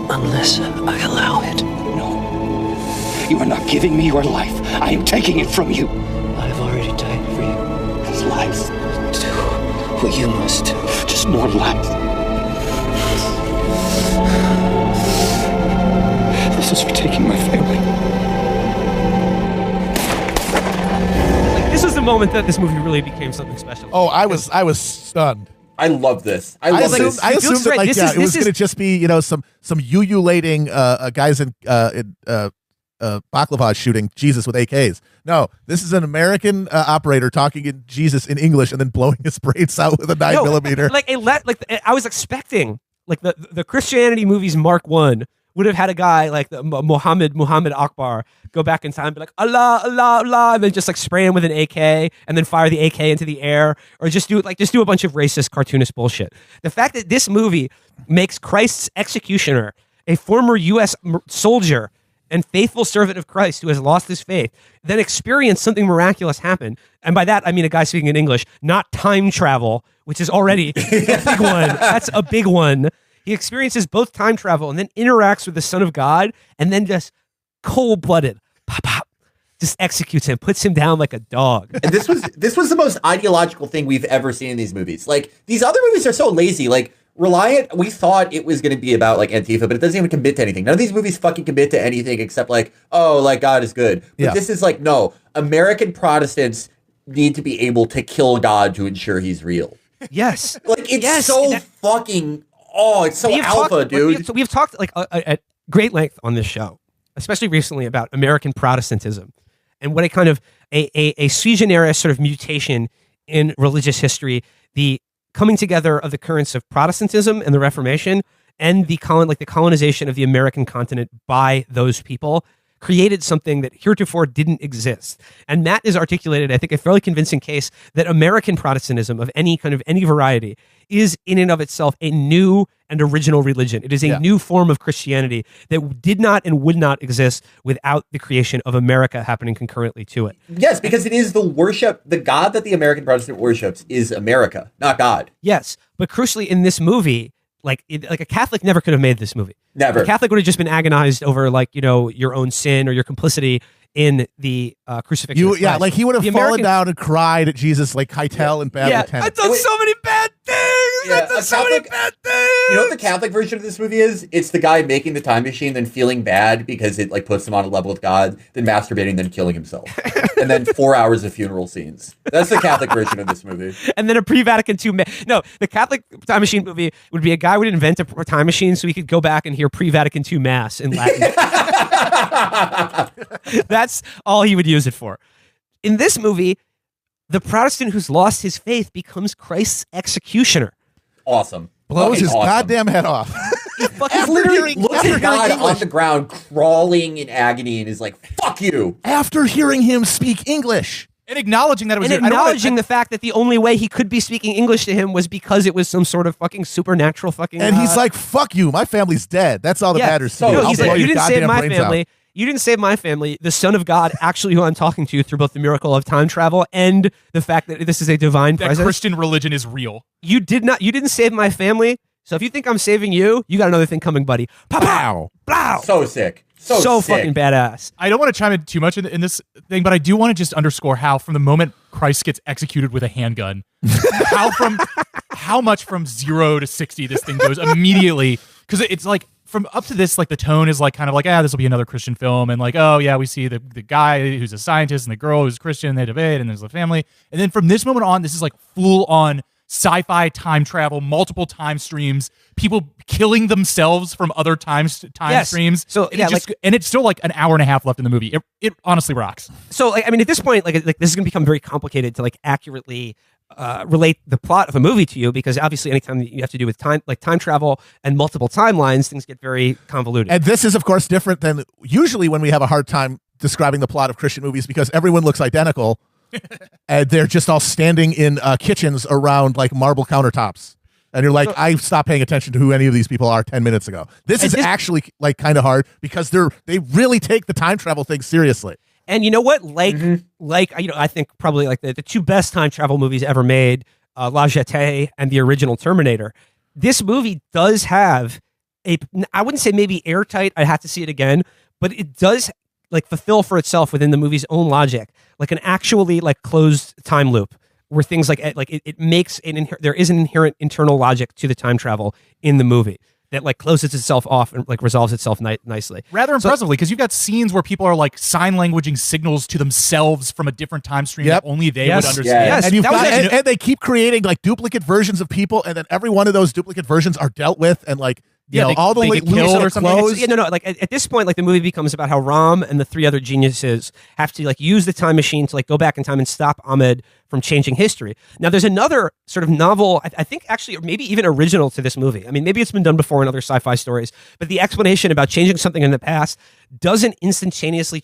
L: Unless I allow it.
J: No. You are not giving me your life. I am taking it from you.
L: I've already died for you.
J: These lies.
L: Do what you must do.
J: Just more lies. This is for taking my family.
E: Like, this was the moment that this movie really became something special.
G: Oh, I was stunned.
F: I love this. I love this.
G: I assumed that like, it was going to just be, some ululating guys in baklava shooting Jesus with AKs. No, this is an American operator talking in Jesus in English and then blowing his brains out with a 9mm.
E: I was expecting like the Christianity movies Mark I would have had a guy like the Muhammad Akbar go back in time and be like, Allah, Allah, Allah, and then just like spray him with an AK and then fire the AK into the air, or just do a bunch of racist cartoonist bullshit. The fact that this movie makes Christ's executioner a former U.S. soldier and faithful servant of Christ who has lost his faith, then experience something miraculous happen. And by that, I mean a guy speaking in English, not time travel, which is already a big one. That's a big one. He experiences both time travel and then interacts with the Son of God and then just cold-blooded, pop, pop, just executes him, puts him down like a dog.
F: And this was the most ideological thing we've ever seen in these movies. Like, these other movies are so lazy. Like, Reliant, we thought it was going to be about, like, Antifa, but it doesn't even commit to anything. None of these movies fucking commit to anything except, like, oh, like, God is good. But This is like, no, American Protestants need to be able to kill God to ensure he's real.
E: Yes.
F: Like, it's fucking... Oh, it's so alpha, dude.
E: We've talked like at great length on this show, especially recently, about American Protestantism and what a kind of a sui generis sort of mutation in religious history, the coming together of the currents of Protestantism and the Reformation and the colonization of the American continent by those people created something that heretofore didn't exist. And Matt has articulated, I think, a fairly convincing case that American Protestantism of any variety is in and of itself a new and original religion. It is a new form of Christianity that did not and would not exist without the creation of America happening concurrently to it.
F: Yes, because it is the God that the American Protestant worships is America, not God.
E: Yes, but crucially in this movie, like a Catholic never could have made this movie.
F: Never.
E: A Catholic would have just been agonized over your own sin or your complicity in the crucifixion.
G: Like he would have fallen down and cried at Jesus like Keitel and Bad Lieutenant.
E: I've done so many bad things. I've done so many bad things.
F: You know what the Catholic version of this movie is? It's the guy making the time machine, then feeling bad because it like puts him on a level with God, then masturbating, then killing himself, and then 4 hours of funeral scenes. That's the Catholic version of this movie.
E: And then a pre-Vatican II. No, the Catholic time machine movie would be a guy would invent a time machine so he could go back and hear pre-Vatican II mass in Latin. That's all he would use it for. In this movie, the Protestant who's lost his faith becomes Christ's executioner.
F: Awesome.
G: Blows his goddamn head off.
F: He literally looks at God on the ground, crawling in agony, and is like, "Fuck you!"
G: After hearing him speak English.
K: And acknowledging that it was
E: acknowledging the fact that the only way he could be speaking English to him was because it was some sort of fucking supernatural fucking.
G: And he's like, "Fuck you, my family's dead. That's all that matters to me."
E: He's like, you didn't save my family. You didn't save my family. The Son of God, actually, who I'm talking to through both the miracle of time travel and the fact that this is a divine presence.
K: Christian religion is real.
E: You didn't save my family. So if you think I'm saving you, you got another thing coming, buddy. Pow! Pow!
F: So sick. So sick.
E: Fucking badass.
K: I don't want to chime in too much in this thing, but I do want to just underscore how from the moment Christ gets executed with a handgun, how much from 0 to 60 this thing goes immediately. Because it's like, from up to this, like the tone is like kind of like, this will be another Christian film. And like, oh yeah, we see the guy who's a scientist and the girl who's Christian, they debate, and there's the family. And then from this moment on, this is like full on sci-fi time travel, multiple time streams, people killing themselves from other time streams.
E: So
K: and and it's still like an hour and a half left in the movie. It honestly rocks.
E: So like, I mean, at this point, like this is going to become very complicated to like accurately relate the plot of a movie to you, because obviously anytime you have to do with time travel and multiple timelines, things get very convoluted.
G: And this is of course different than usually when we have a hard time describing the plot of Christian movies, because everyone looks identical. And they're just all standing in kitchens around like marble countertops. And you're like, I stopped paying attention to who any of these people are 10 minutes ago. This is actually like kind of hard because they really take the time travel thing seriously.
E: And you know what? I think probably like the two best time travel movies ever made, La Jetée and the original Terminator. This movie does have I wouldn't say maybe airtight, I'd have to see it again, but it does like fulfill for itself within the movie's own logic, like an actually like closed time loop where things like it makes there is an inherent internal logic to the time travel in the movie that like closes itself off and like resolves itself nicely.
K: Rather impressively, because you've got scenes where people are like sign languaging signals to themselves from a different time stream that only they would understand.
E: Yes.
G: And they keep creating like duplicate versions of people, and then every one of those duplicate versions are dealt with, and like all the
K: get killed or something.
E: Like at this point, like the movie becomes about how Ram and the three other geniuses have to like use the time machine to like go back in time and stop Ahmed from changing history. Now, there's another sort of novel, I think actually, or maybe even original to this movie. I mean, maybe it's been done before in other sci-fi stories, but the explanation about changing something in the past doesn't instantaneously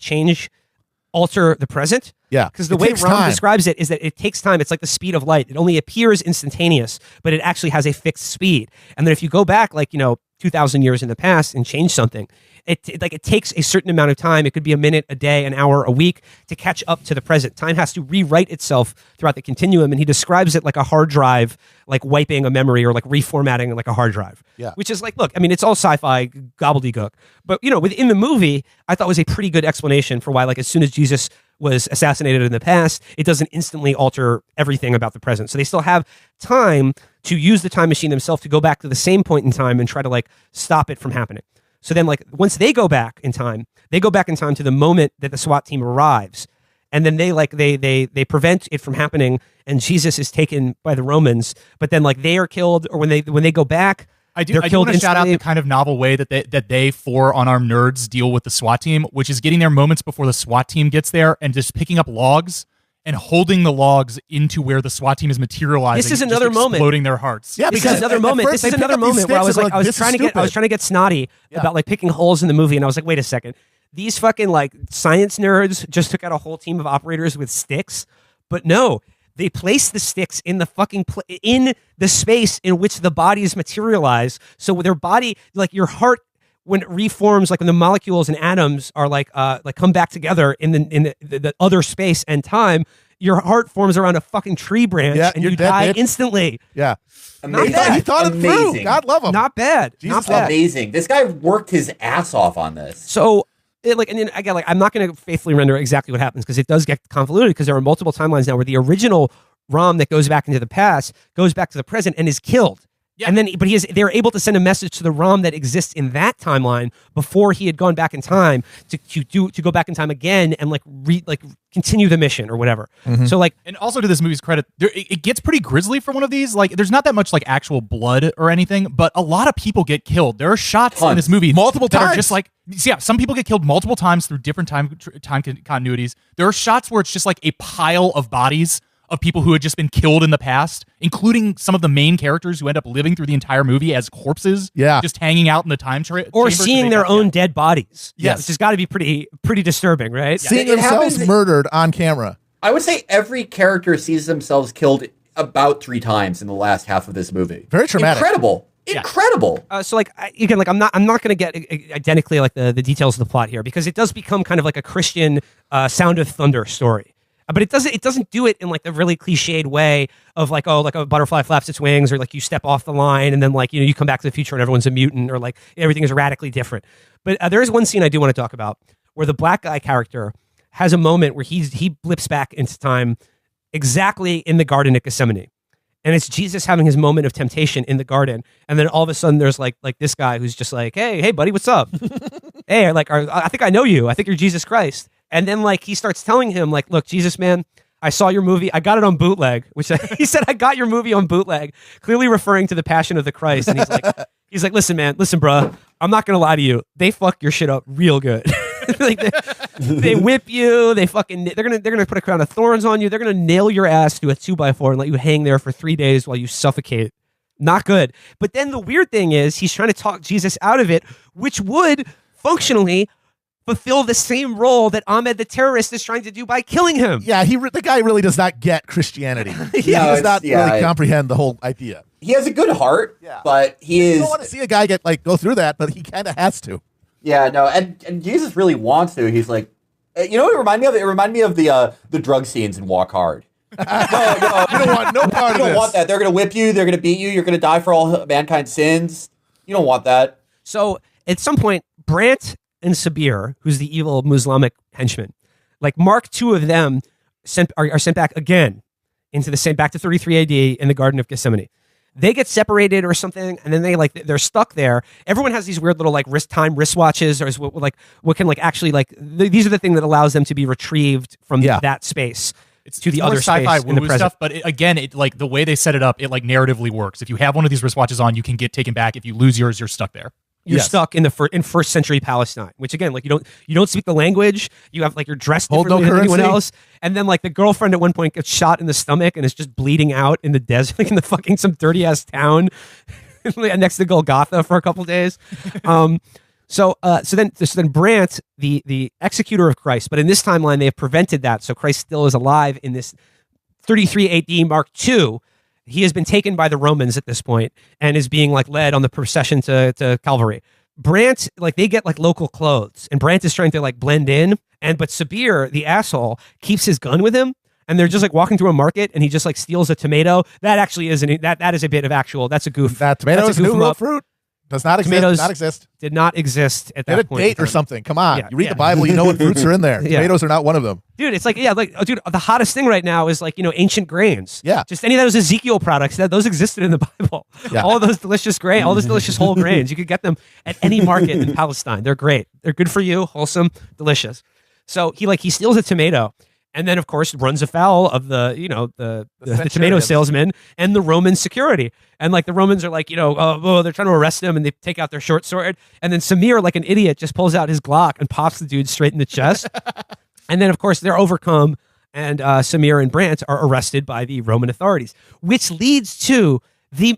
E: alter the present.
G: Yeah.
E: Because the way Ram describes it is that it takes time. It's like the speed of light. It only appears instantaneous, but it actually has a fixed speed. And then if you go back, 2,000 years in the past and change something, it takes a certain amount of time. It could be a minute, a day, an hour, a week to catch up to the present. Time has to rewrite itself throughout the continuum. And he describes it like a hard drive, like wiping a memory or like reformatting like a hard drive.
G: Yeah.
E: Which is like, look, I mean, it's all sci-fi gobbledygook, but within the movie, I thought was a pretty good explanation for why, like, as soon as Jesus was assassinated in the past, it doesn't instantly alter everything about the present. So they still have time to use the time machine themselves to go back to the same point in time and try to like stop it from happening. So then like once they go back in time to the moment that the SWAT team arrives. And then they prevent it from happening, and Jesus is taken by the Romans, but then like they are killed, or when they go back,
K: I do want to shout out the kind of novel way that they four unarmed nerds deal with the SWAT team, which is getting there moments before the SWAT team gets there and just picking up logs and holding the logs into where the SWAT team is materializing.
E: This is another moment,
K: exploding their hearts.
G: Yeah,
E: because another moment. This is another moment where I was like, I was trying to get snotty about like picking holes in the movie, and I was like, wait a second, these fucking like science nerds just took out a whole team of operators with sticks, but no. They place the sticks in the fucking in the space in which the bodies materialize. So with their body, like your heart, when it reforms, like when the molecules and atoms are like come back together in the other space and time, your heart forms around a fucking tree branch, and you die instantly.
G: Yeah,
F: amazing.
G: He thought it through. God love him.
E: Not bad.
G: Jesus,
E: not bad.
F: Amazing. This guy worked his ass off on this.
E: So. And then again, like I'm not going to faithfully render exactly what happens because it does get convoluted because there are multiple timelines now where the original Ram that goes back into the past goes back to the present and is killed. Yeah. And then, but they're able to send a message to the Ram that exists in that timeline before he had gone back in time to go back in time again and continue the mission or whatever. Mm-hmm. So like,
K: and also to this movie's credit, it gets pretty grisly for one of these. Like, there's not that much like actual blood or anything, but a lot of people get killed. There are shots in this movie
G: multiple times
K: that are just like, yeah, some people get killed multiple times through different time continuities. There are shots where it's just like a pile of bodies of people who had just been killed in the past, including some of the main characters who end up living through the entire movie as corpses, just hanging out in the time
E: or
K: chamber
E: seeing their own dead bodies.
G: Yes.
E: Which has got to be pretty disturbing, right?
G: Seeing themselves murdered on camera.
F: I would say every character sees themselves killed about 3 times in the last half of this movie.
G: Very traumatic.
F: Incredible.
E: So like again, like I'm not going to get identically like the details of the plot here, because it does become kind of like a Christian Sound of Thunder story. But it doesn't do it in like the really cliched way of like, oh, like a butterfly flaps its wings, or like you step off the line and then like, you come back to the future and everyone's a mutant, or like everything is radically different. But there is one scene I do want to talk about where the black guy character has a moment where he blips back into time exactly in the Garden of Gethsemane. And it's Jesus having his moment of temptation in the garden. And then all of a sudden there's like this guy who's just like, hey buddy, what's up? Hey, I think I know you. I think you're Jesus Christ. And then like he starts telling him like, look, Jesus, man, I saw your movie. I got it on bootleg, which he said, I got your movie on bootleg, clearly referring to the Passion of the Christ. And he's like, listen, bro, I'm not going to lie to you. They fuck your shit up real good. Like they whip you. They're gonna put a crown of thorns on you. They're gonna nail your ass to a 2x4 and let you hang there for 3 days while you suffocate. Not good. But then the weird thing is he's trying to talk Jesus out of it, which would functionally fulfill the same role that Ahmed the terrorist is trying to do by killing him.
G: Yeah, the guy really does not get Christianity. He does not really comprehend the whole idea.
F: He has a good heart, but he
G: You don't want to see a guy go through that, but he kind of has to.
F: Yeah, no, and Jesus really wants to. He's like, you know what it reminded me of? It reminded me of the drug scenes in Walk Hard. No,
G: you don't want no part of this.
F: You don't want that. They're going to whip you. They're going to beat you. You're going to die for all mankind's sins. You don't want that.
E: So at some point, Brant and Sabir, who's the evil Muslimic henchman, like Mark II of them are sent back again back to 33 AD in the Garden of Gethsemane. They get separated or something, and then they're stuck there. Everyone has these weird little like wristwatches, or what can like actually like these are the thing that allows them to be retrieved from that space to the other
K: sci-fi
E: space in the present
K: stuff. But it like the way they set it up, it like narratively works. If you have one of these wristwatches on, you can get taken back. If you lose yours, you're stuck there.
E: You're stuck in in first century Palestine, which again, like you don't speak the language. You have like you're dressed differently than anyone else, and then like the girlfriend at one point gets shot in the stomach and is just bleeding out in the desert, like in the fucking some dirty ass town next to Golgotha for a couple days. So then Brant, the executor of Christ, but in this timeline they have prevented that, so Christ still is alive in this 33 AD Mark II. He has been taken by the Romans at this point and is being like led on the procession to Calvary. Brant, like they get like local clothes, and Brant is trying to like blend in, but Sabir, the asshole, keeps his gun with him, and they're just like walking through a market, and he just like steals a tomato. That actually isn't that is a bit of actual. That's a goof.
G: That tomato is a new real fruit. Does not exist.
E: Tomatoes
G: not exist.
E: Did not exist at that point.
G: Get a date or something. Come on. You read the Bible, you know what fruits are in there. Tomatoes are not one of them.
E: Dude, it's like, dude, the hottest thing right now is like, ancient grains.
G: Yeah.
E: Just any of those Ezekiel products, those existed in the Bible. Yeah. All of those delicious grain, all those delicious whole grains. You could get them at any market in Palestine. They're great. They're good for you, wholesome, delicious. So he steals a tomato, and then of course runs afoul of the tomato salesman and the Roman security. And like the Romans are like, they're trying to arrest him, and they take out their short sword. And then Samir, like an idiot, just pulls out his Glock and pops the dude straight in the chest. And then of course they're overcome, and Samir and Brant are arrested by the Roman authorities, which leads to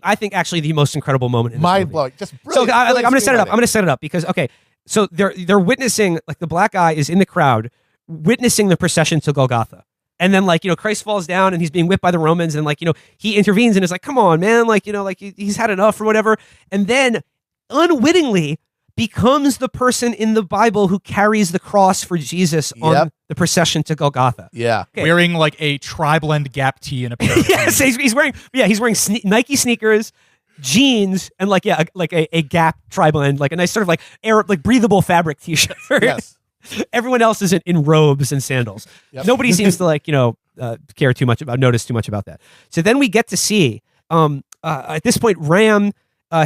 E: I think actually the most incredible moment in this movie.
G: Mind-blowing. Just
E: so
G: brilliant.
E: I'm going to set it up. I'm going to set it up because, okay, so they're witnessing, like the black guy is in the crowd witnessing the procession to Golgotha. And then like, Christ falls down and he's being whipped by the Romans, and like, he intervenes and is like, come on, man. Like, he's had enough or whatever. And then unwittingly becomes the person in the Bible who carries the cross for Jesus on the procession to Golgotha.
G: Yeah.
E: Okay.
K: Wearing like a tri-blend Gap tee and a pair of
E: yes, he's wearing Nike sneakers, jeans, and like a Gap tri-blend, like a nice sort of like like breathable fabric t-shirt.
G: Yes.
E: Everyone else is in robes and sandals. Yep. Nobody seems to notice too much about that. So then we get to see at this point Ram,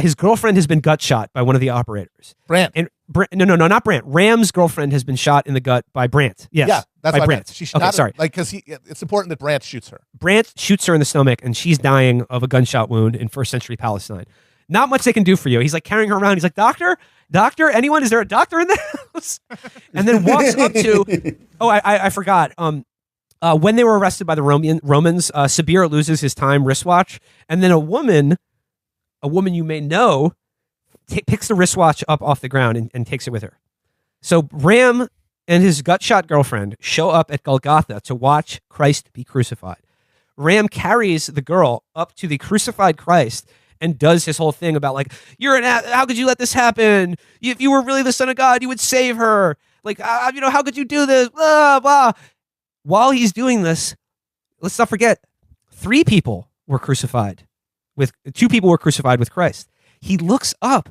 E: his girlfriend has been gut shot by one of the operators.
G: Brant.
E: And no, not Brant. Ram's girlfriend has been shot in the gut by Brant. Yes.
G: Yeah, that's
E: by
G: by
E: Brant.
G: She's
E: okay,
G: not,
E: sorry.
G: Because it's important that Brant shoots her.
E: Brant shoots her in the stomach, and she's dying of a gunshot wound in first century Palestine. Not much they can do for you. He's like carrying her around. He's like, doctor, anyone? Is there a doctor in the house? And then walks up to, I forgot. When they were arrested by the Romans, Sabir loses his time wristwatch, and then a woman you may know, picks the wristwatch up off the ground and takes it with her. So Ram and his gut-shot girlfriend show up at Golgotha to watch Christ be crucified. Ram carries the girl up to the crucified Christ and does his whole thing about like, how could you let this happen? If you were really the Son of God, you would save her. Like, how could you do this? Blah, blah. While he's doing this, let's not forget, 2 people were crucified with Christ. He looks up,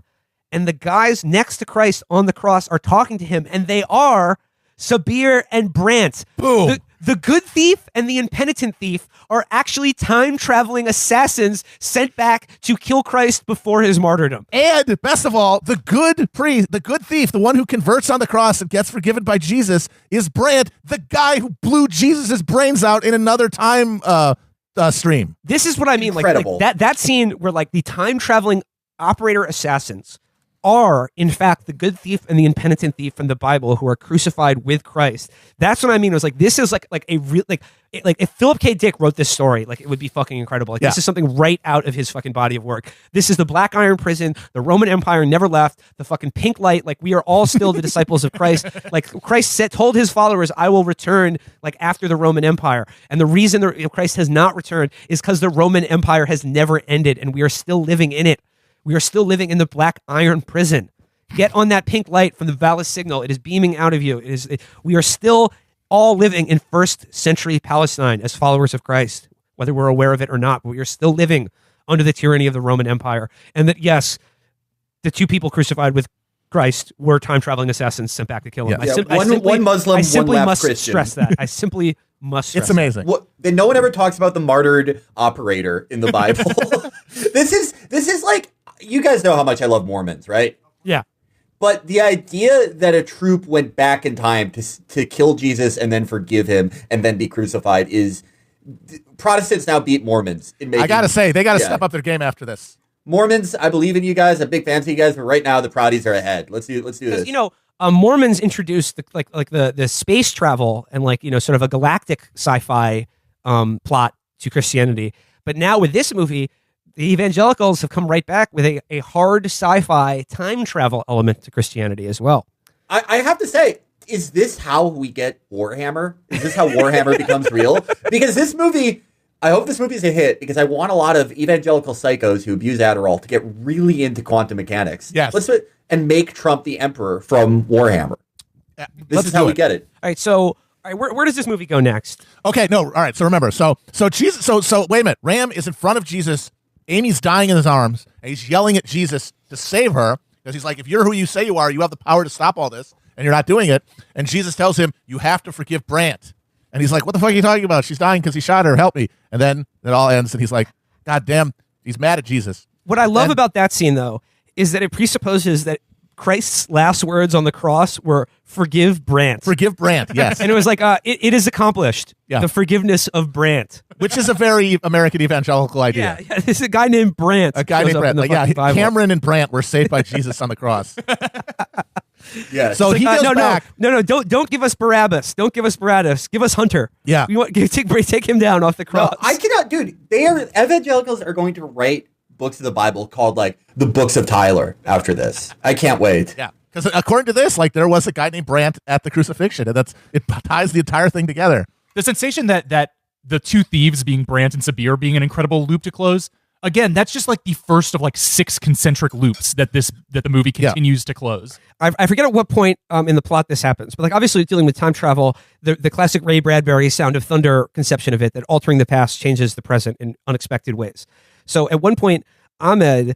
E: and the guys next to Christ on the cross are talking to him, and they are Sabir and Brant.
G: Boom.
E: The good thief and the impenitent thief are actually time-traveling assassins sent back to kill Christ before his martyrdom.
G: And best of all, the good priest, the good thief, the one who converts on the cross and gets forgiven by Jesus, is Brant, the guy who blew Jesus' brains out in another time stream.
E: This is what I mean. Like that scene where like the time-traveling operator assassins are in fact the good thief and the impenitent thief from the Bible who are crucified with Christ. That's what I mean. It was like, this is like a real, like if Philip K. Dick wrote this story, like it would be fucking incredible. Like this is something right out of his fucking body of work. This is the Black Iron Prison. The Roman Empire never left. The fucking pink light. Like we are all still the disciples of Christ. Like Christ told his followers, I will return like after the Roman Empire. And the reason Christ has not returned is because the Roman Empire has never ended and we are still living in it. We are still living in the Black Iron Prison. Get on that pink light from the Vallis signal. It is beaming out of you. We are still all living in first century Palestine as followers of Christ, whether we're aware of it or not. But we are still living under the tyranny of the Roman Empire. And that, yes, the 2 people crucified with Christ were time-traveling assassins sent back to kill him.
F: One Muslim,
E: I simply
F: one
E: must
F: Christian.
E: stress that. I simply must stress
G: It's amazing.
F: Then no one ever talks about the martyred operator in the Bible. This is like, you guys know how much I love Mormons, right?
E: Yeah.
F: But the idea that a troop went back in time to kill Jesus and then forgive him and then be crucified is... Protestants now beat Mormons in making...
G: I gotta say, they gotta step up their game after this.
F: Mormons, I believe in you guys. I'm big fans of you guys, but right now the Proudies are ahead. Let's do this.
E: You know, Mormons introduced the space travel and sort of a galactic sci-fi plot to Christianity. But now with this movie, the evangelicals have come right back with a hard sci-fi time travel element to Christianity as well.
F: I have to say, is this how we get Warhammer? Is this how Warhammer becomes real? Because this movie, I hope this movie is a hit because I want a lot of evangelical psychos who abuse Adderall to get really into quantum mechanics.
G: Yes.
F: And make Trump the emperor from Warhammer. This is how we get it.
E: All right, so where does this movie go next?
G: Okay, no, all right. So remember, so Jesus, so wait a minute. Ram is in front of Jesus. Amy's dying in his arms, and he's yelling at Jesus to save her because he's like, if you're who you say you are, you have the power to stop all this, and you're not doing it. And Jesus tells him, you have to forgive Brant. And he's like, what the fuck are you talking about? She's dying because he shot her. Help me. And then it all ends, and he's like, God damn, he's mad at Jesus.
E: What I love about that scene, though, is that it presupposes that Christ's last words on the cross were "Forgive Brant."
G: Forgive Brant, yes.
E: And it was like, it is accomplished. Yeah. The forgiveness of Brant,
G: which is a very American evangelical idea.
E: Yeah, there's a guy named Brant.
G: A guy named Brant. Cameron and Brant were saved by Jesus on the cross. Yeah. So he goes back.
E: No, don't give us Barabbas. Don't give us Barabbas. Give us Hunter.
G: Yeah.
E: We want take him down off the cross.
F: No, I cannot, dude. Evangelicals are going to write books of the Bible called the Books of Tyler after this. I can't wait.
G: Yeah, because according to this, there was a guy named Brant at the crucifixion, and it ties the entire thing together.
K: The sensation that the 2 thieves being Brant and Sabir being an incredible loop to close. Again, that's just the first of 6 concentric loops that the movie continues to close.
E: I forget at what point in the plot this happens, but obviously dealing with time travel, the classic Ray Bradbury Sound of Thunder conception of it, that altering the past changes the present in unexpected ways. So at one point, Ahmed,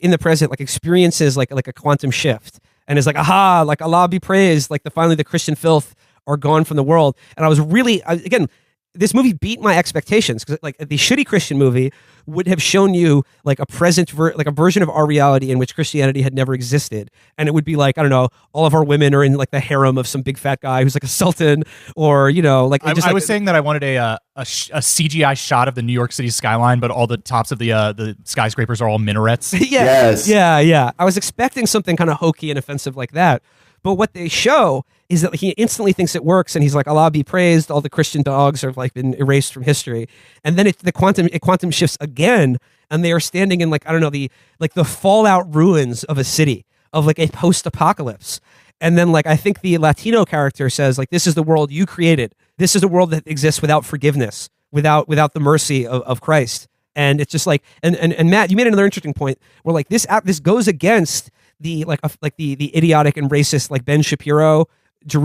E: in the present, experiences a quantum shift and is aha, Allah be praised, finally the Christian filth are gone from the world. And I was really, again, this movie beat my expectations because the shitty Christian movie would have shown you a present a version of our reality in which Christianity had never existed, and it would be I don't know, all of our women are in the harem of some big fat guy who's a sultan, or
K: I was saying that I wanted a CGI shot of the New York City skyline, but all the tops of the skyscrapers are all minarets.
E: Yeah, yes. Yeah. I was expecting something kind of hokey and offensive like that. But what they show is that he instantly thinks it works, and he's like, Allah be praised, all the Christian dogs have like been erased from history. And then it quantum shifts again, and they are standing in like, I don't know, the fallout ruins of a city, of like a post-apocalypse. And then like I think the Latino character says like, this is the world you created. This is a world that exists without forgiveness, without the mercy of Christ. And it's just like, and Matt, you made another interesting point where like this goes against the the idiotic and racist like Ben Shapiro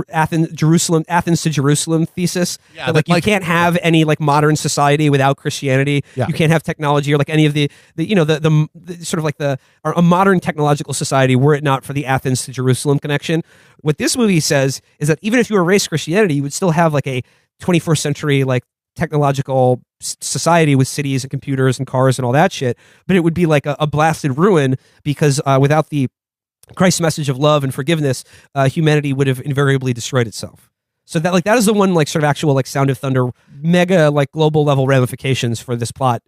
E: Athens to Jerusalem thesis.
G: Yeah,
E: that, you can't have any like modern society without Christianity.
G: Yeah.
E: You can't have technology or like any of the sort of like a modern technological society were it not for the Athens to Jerusalem connection. What this movie says is that even if you erase Christianity, you would still have like a 21st century like technological society with cities and computers and cars and all that shit, but it would be like a blasted ruin because without the Christ's message of love and forgiveness, humanity would have invariably destroyed itself. So that is the one like sort of actual like Sound of Thunder mega like global level ramifications for this plot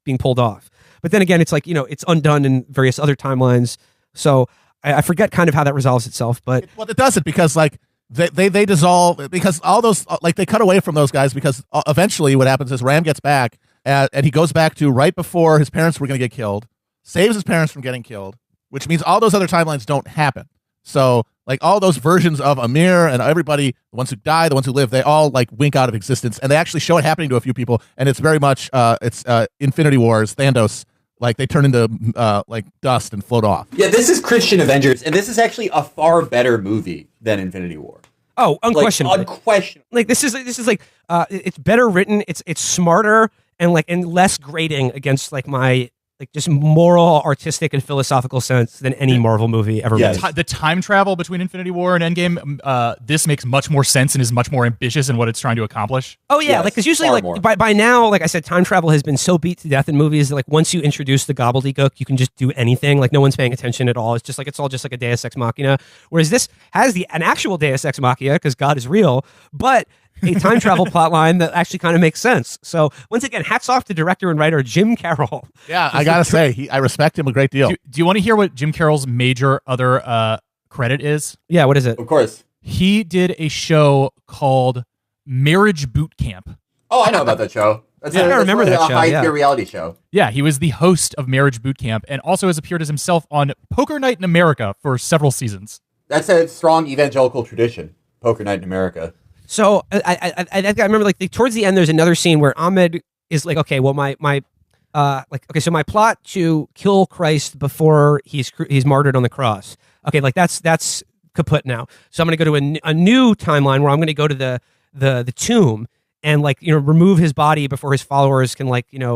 E: being pulled off. But then again, it's like, it's undone in various other timelines. So I forget kind of how that resolves itself. But
G: it doesn't, because like they dissolve, because all those like they cut away from those guys, because eventually what happens is Ram gets back and he goes back to right before his parents were going to get killed, saves his parents from getting killed, which means all those other timelines don't happen. So like all those versions of Amir and everybody, the ones who die, the ones who live, they all like wink out of existence, and they actually show it happening to a few people, and it's very much it's Infinity Wars, Thanos. Like they turn into like dust and float off.
F: Yeah, this is Christian Avengers, and this is actually a far better movie than Infinity War.
E: Oh, unquestionably.
F: Like, unquestionably.
E: Like this is like it's better written, it's smarter and less grating against like my like just moral, artistic, and philosophical sense than any Marvel movie ever made.
K: The time travel between Infinity War and Endgame, this makes much more sense and is much more ambitious in what it's trying to accomplish.
E: Oh yeah, like because usually like by now, like I said, time travel has been so beat to death in movies that like once you introduce the gobbledygook, you can just do anything. Like no one's paying attention at all. It's all just like a Deus Ex Machina. Whereas this has an actual Deus Ex Machina because God is real, but a time travel plot line that actually kind of makes sense. So once again, hats off to director and writer Jim Carroll.
G: Yeah, I gotta say, I respect him a great deal.
K: Do you want to hear what Jim Carroll's major other credit is?
E: Yeah, what is it?
F: Of course.
K: He did a show called Marriage Boot Camp.
F: Oh, I know about that show.
E: I remember that show.
F: A high-tier reality show.
K: Yeah, he was the host of Marriage Boot Camp and also has appeared as himself on Poker Night in America for several seasons.
F: That's a strong evangelical tradition, Poker Night in America.
E: So I remember like towards the end, there's another scene where Ahmed is like, okay, well so my plot to kill Christ before he's martyred on the cross. Okay, like that's kaput now. So I'm going to go to a new timeline where I'm going to go to the tomb and remove his body before his followers can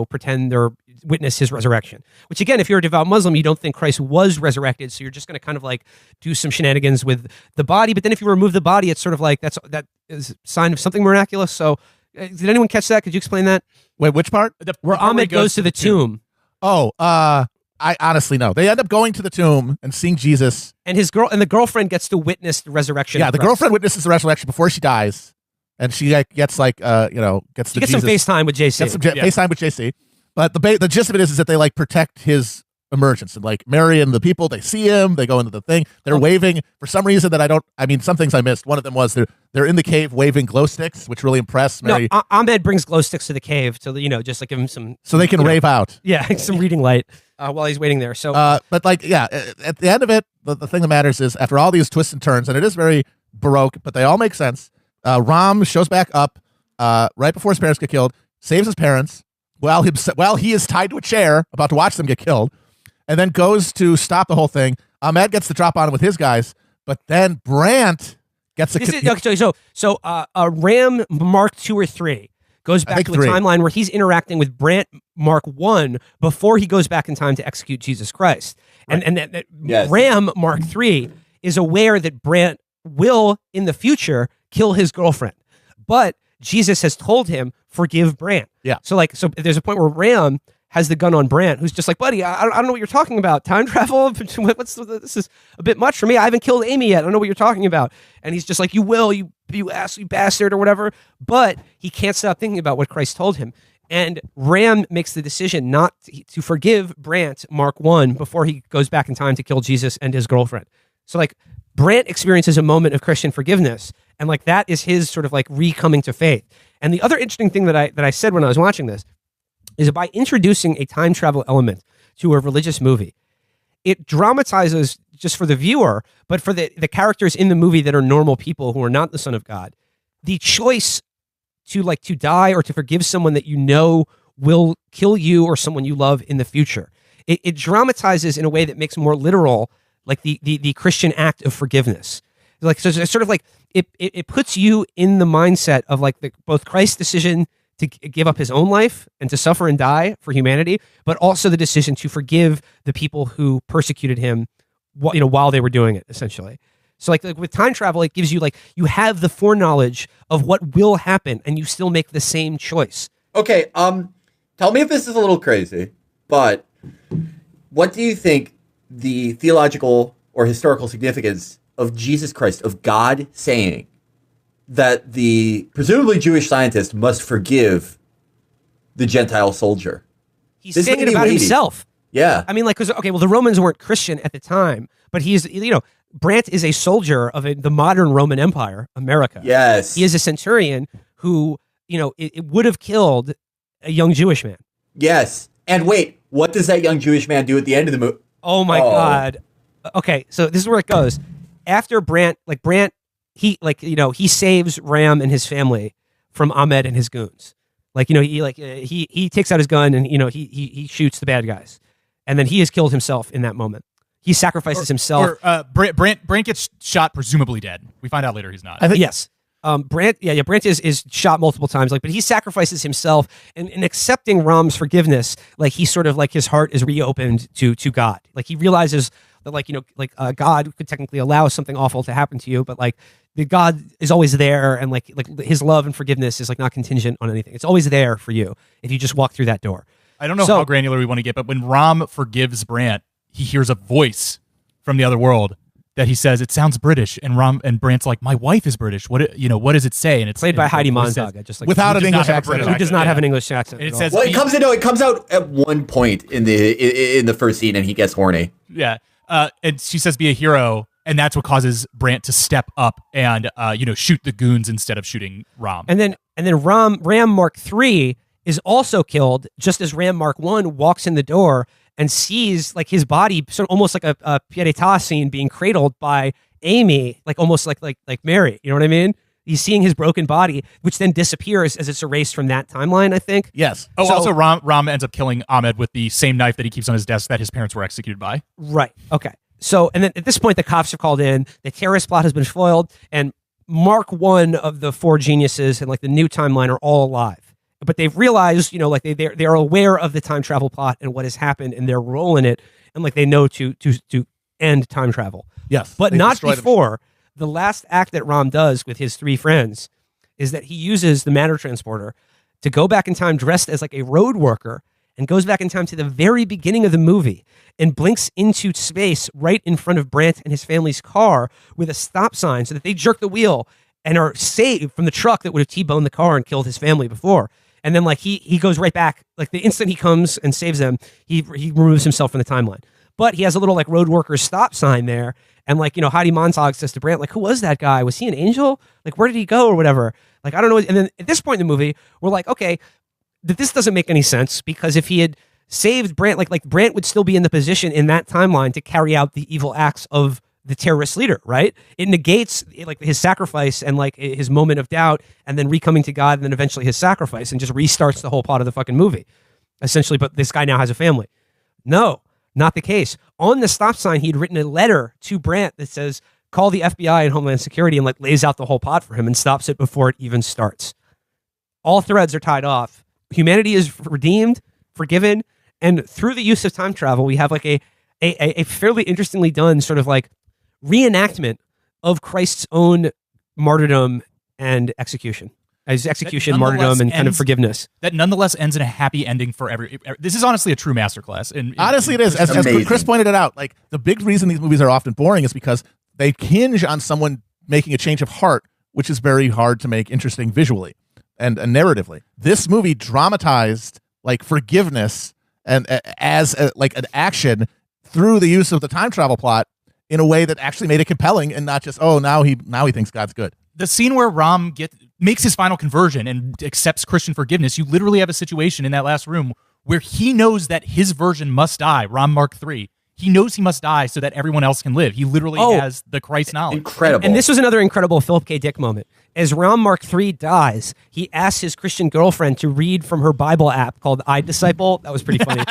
E: pretend they're witness his resurrection. Which again, if you're a devout Muslim, you don't think Christ was resurrected, so you're just going to kind of like do some shenanigans with the body. But then if you remove the body, it's sort of like that is a sign of something miraculous. So did anyone catch that? Could you explain that?
G: Wait, which part?
E: Where Ahmed goes to the tomb.
G: Oh, I honestly know. They end up going to the tomb and seeing Jesus,
E: and the girlfriend gets to witness the resurrection.
G: Yeah, the girlfriend witnesses the resurrection before she dies, and she gets some
E: FaceTime with JC.
G: FaceTime with JC. But the gist of it is that they like protect his emergence, and like Mary and the people, they see him, they go into the thing, they're waving for some reason that some things I missed. One of them was they're in the cave waving glow sticks, which really impressed Mary.
E: No, Ahmed brings glow sticks to the cave to just like give him some,
G: so they can rave out.
E: Yeah, some reading light while he's waiting there. So,
G: at the end of it, the thing that matters is after all these twists and turns, and it is very Baroque, but they all make sense. Ram shows back up right before his parents get killed, saves his parents while he is tied to a chair about to watch them get killed, and then goes to stop the whole thing. Ahmed gets the drop on him with his guys, but then Brandt gets
E: Ram Mark 2 or 3 goes back to a timeline where he's interacting with Brandt Mark 1 before he goes back in time to execute Jesus Christ. Right. And yes. Ram Mark 3 is aware that Brandt will, in the future, kill his girlfriend. But Jesus has told him, forgive Brandt.
G: Yeah.
E: So there's a point where Ram has the gun on Brandt, who's just like, buddy, I don't know what you're talking about. Time travel? This is a bit much for me. I haven't killed Amy yet. I don't know what you're talking about. And he's just like, you will, you ass, you bastard, or whatever. But he can't stop thinking about what Christ told him. And Ram makes the decision not to forgive Brandt, Mark 1, before he goes back in time to kill Jesus and his girlfriend. So Brant experiences a moment of Christian forgiveness, and like that is his sort of like re-coming to faith. And the other interesting thing that I said when I was watching this is that by introducing a time travel element to a religious movie, it dramatizes just for the viewer, but for the characters in the movie that are normal people who are not the Son of God, the choice to die or to forgive someone that you know will kill you or someone you love in the future. It dramatizes in a way that makes more literal like the Christian act of forgiveness. Like, so it's sort of like it puts you in the mindset of like both Christ's decision to give up his own life and to suffer and die for humanity, but also the decision to forgive the people who persecuted him, while they were doing it, essentially. So like with time travel, it gives you like, you have the foreknowledge of what will happen and you still make the same choice.
F: Okay, tell me if this is a little crazy, but what do you think the theological or historical significance of Jesus Christ, of God saying that the presumably Jewish scientist must forgive the Gentile soldier?
E: He's saying it about himself.
F: Yeah.
E: I mean, like, the Romans weren't Christian at the time, but he's, Brant is a soldier of the modern Roman Empire, America.
F: Yes.
E: He is a centurion who, it would have killed a young Jewish man.
F: Yes. And wait, what does that young Jewish man do at the end of the movie?
E: Oh my God. Okay, so this is where it goes. After Brant, he saves Ram and his family from Ahmed and his goons. He takes out his gun and he shoots the bad guys, and then he is killed himself in that moment. He sacrifices himself.
K: Brant gets shot, presumably dead. We find out later he's not.
E: Yes. Brant is shot multiple times, but he sacrifices himself, and in accepting Ram's forgiveness, he sort of his heart is reopened to God. He realizes that God could technically allow something awful to happen to you, but the God is always there, and his love and forgiveness is not contingent on anything. It's always there for you if you just walk through that door.
K: I don't know how granular we want to get, but when Ram forgives Brant, he hears a voice from the other world that he says, it sounds British, and Brant's like, my wife is British. What does it say? And it's
E: played by Heidi Montague,
G: without an English accent.
E: Who does not have an English accent?
K: And it says,
F: well, it comes out at one point in the first scene, and he gets horny.
K: Yeah, and she says, "Be a hero," and that's what causes Brant to step up and shoot the goons instead of shooting Ram.
E: And then Ram Mark III is also killed just as Ram Mark I walks in the door and sees his body, sort of almost like a pietà scene, being cradled by Amy, almost like Mary. You know what I mean? He's seeing his broken body, which then disappears as it's erased from that timeline, I think.
G: Yes.
K: Oh, also Ram ends up killing Ahmed with the same knife that he keeps on his desk that his parents were executed by.
E: Right. Okay. So, and then at this point, the cops are called in. The terrorist plot has been foiled, and Mark I of the four geniuses and the new timeline are all alive. But they've realized, they're aware of the time travel plot and what has happened and their role in it, and they know to end time travel.
G: Yes,
E: but not before. The last act that Ram does with his three friends is that he uses the matter transporter to go back in time dressed as a road worker, and goes back in time to the very beginning of the movie and blinks into space right in front of Brant and his family's car with a stop sign so that they jerk the wheel and are saved from the truck that would have T-boned the car and killed his family before. And then he goes right back, the instant he comes and saves them, he removes himself from the timeline. But he has a little road worker stop sign there. And Heidi Montague says to Brant, who was that guy? Was he an angel? Where did he go or whatever? I don't know. And then at this point in the movie, we're okay, this doesn't make any sense, because if he had saved Brant, Brant would still be in the position in that timeline to carry out the evil acts of the terrorist leader, right? It negates his sacrifice and his moment of doubt, and then recoming to God, and then eventually his sacrifice, and just restarts the whole plot of the fucking movie, essentially. But this guy now has a family. No, not the case. On the stop sign, he'd written a letter to Brant that says, call the FBI and Homeland Security, and lays out the whole plot for him and stops it before it even starts. All threads are tied off. Humanity is redeemed, forgiven, and through the use of time travel, we have a fairly interestingly done sort of reenactment of Christ's own martyrdom and execution. His execution, martyrdom, and kind of forgiveness.
K: That nonetheless ends in a happy ending for every. This is honestly a true masterclass.
G: Honestly, it is. As Chris pointed it out, the big reason these movies are often boring is because they hinge on someone making a change of heart, which is very hard to make interesting visually and narratively. This movie dramatized forgiveness and as an action through the use of the time travel plot in a way that actually made it compelling and not just, oh, now he thinks God's good.
K: The scene where Ram makes his final conversion and accepts Christian forgiveness, you literally have a situation in that last room where he knows that his version must die, Ram Mark III. He knows he must die so that everyone else can live. He literally has the Christ knowledge.
F: Incredible.
E: And this was another incredible Philip K. Dick moment. As Ram Mark III dies, he asks his Christian girlfriend to read from her Bible app called iDisciple. That was pretty funny.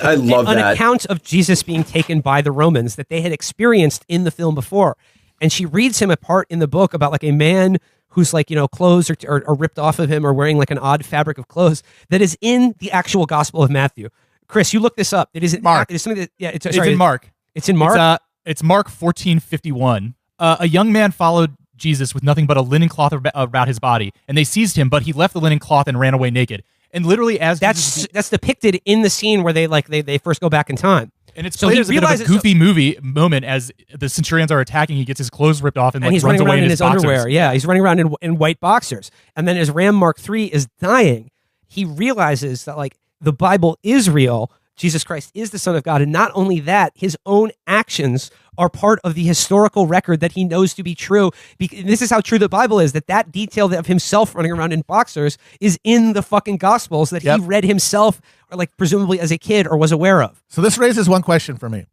F: I love
E: an
F: that.
E: account of Jesus being taken by the Romans that they had experienced in the film before. And she reads him a part in the book about like a man whose like, clothes are ripped off of him or wearing like an odd fabric of clothes that is in the actual Gospel of Matthew. Chris, you look this up. It is
G: Mark.
E: It's something that,
K: It's in Mark.
E: It's in Mark?
K: It's Mark 14:51. A young man followed Jesus with nothing but a linen cloth about his body, and they seized him, but he left the linen cloth and ran away naked. And literally as
E: that's depicted in the scene where they first go back in time.
K: And it's played as a bit of a goofy movie moment as the centurions are attacking. He gets his clothes ripped off and
E: he's
K: runs
E: running
K: away
E: around in his
K: boxers.
E: underwear. Yeah, he's running around in white boxers. And then as Ram Mark III is dying, he realizes that like the Bible is real. Jesus Christ is the Son of God. And not only that, his own actions are part of the historical record that he knows to be true. This is how true the Bible is, that detail of himself running around in boxers is in the fucking Gospels that he read himself, or like presumably as a kid, or was aware of.
G: So this raises one question for me.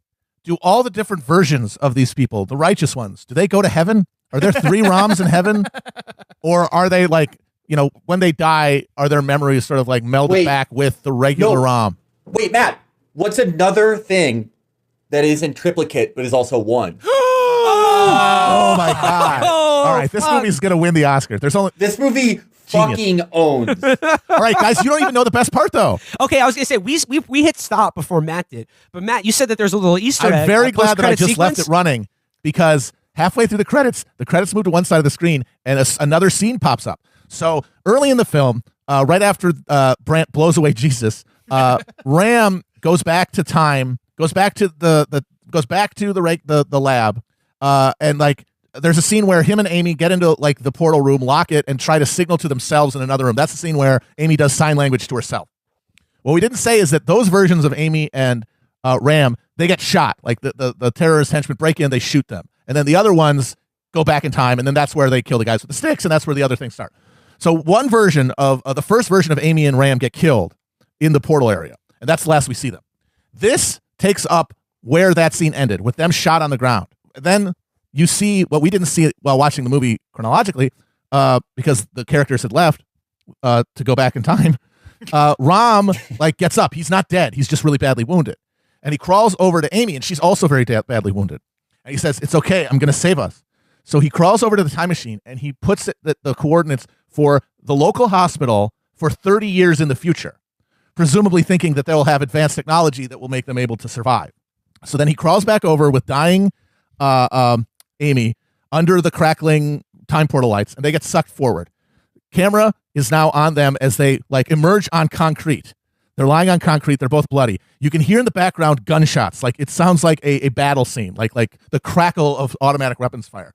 G: Do all the different versions of these people, the righteous ones, do they go to heaven? Are there 3 Rams in heaven? Or are they like, when they die, are their memories sort of like melded back with the regular Ram?
F: Wait, Matt, what's another thing that is in triplicate but is also one?
G: Oh my God. All right, this movie's going to win the Oscar.
F: This movie fucking owns.
G: All right, guys, you don't even know the best part, though.
E: Okay, I was going to say, we hit stop before Matt did. But Matt, you said that there's a little Easter egg.
G: I'm very glad that I just
E: sequence.
G: left it running because halfway through the credits move to one side of the screen and another scene pops up. So early in the film, right after Brant blows away Jesus, Ram goes back to time, goes back to the lab, and like there's a scene where him and Amy get into like the portal room, lock it, and try to signal to themselves in another room. That's the scene where Amy does sign language to herself. What we didn't say is that those versions of Amy and Ram, they get shot. Like the terrorist henchmen break in, they shoot them, and then the other ones go back in time, and then that's where they kill the guys with the sticks, and that's where the other things start. So one version of the first version of Amy and Ram get killed in the portal area, and that's the last we see them. This takes up where that scene ended, with them shot on the ground. Then you see what we didn't see while watching the movie chronologically, because the characters had left to go back in time. Ram like gets up. He's not dead. He's just really badly wounded, and he crawls over to Amy, and she's also very badly wounded. And he says, "It's okay. I'm going to save us." So he crawls over to the time machine, and he puts the coordinates for the local hospital for 30 years in the future, presumably thinking that they'll have advanced technology that will make them able to survive. So then he crawls back over with dying Amy under the crackling time portal lights, and they get sucked forward. Camera is now on them as they like emerge on concrete. They're lying on concrete. They're both bloody. You can hear in the background gunshots. Like it sounds like a battle scene, like the crackle of automatic weapons fire.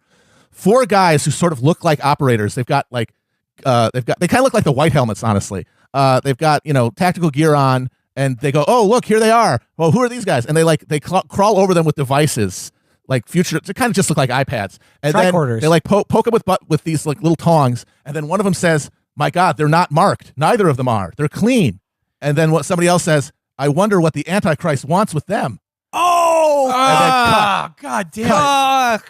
G: 4 guys who sort of look like operators. They kind of look like the white helmets, honestly. They've got, tactical gear on, and they go, "Oh, look, here they are. Well, who are these guys?" And they crawl over them with devices, like future, to kind of just look like iPads. And
E: Tricorders.
G: then they like poke them with these like little tongs. And then one of them says, "My God, they're not marked. Neither of them are. They're clean." And then what somebody else says, "I wonder what the Antichrist wants with them."
E: Oh,
K: God damn it.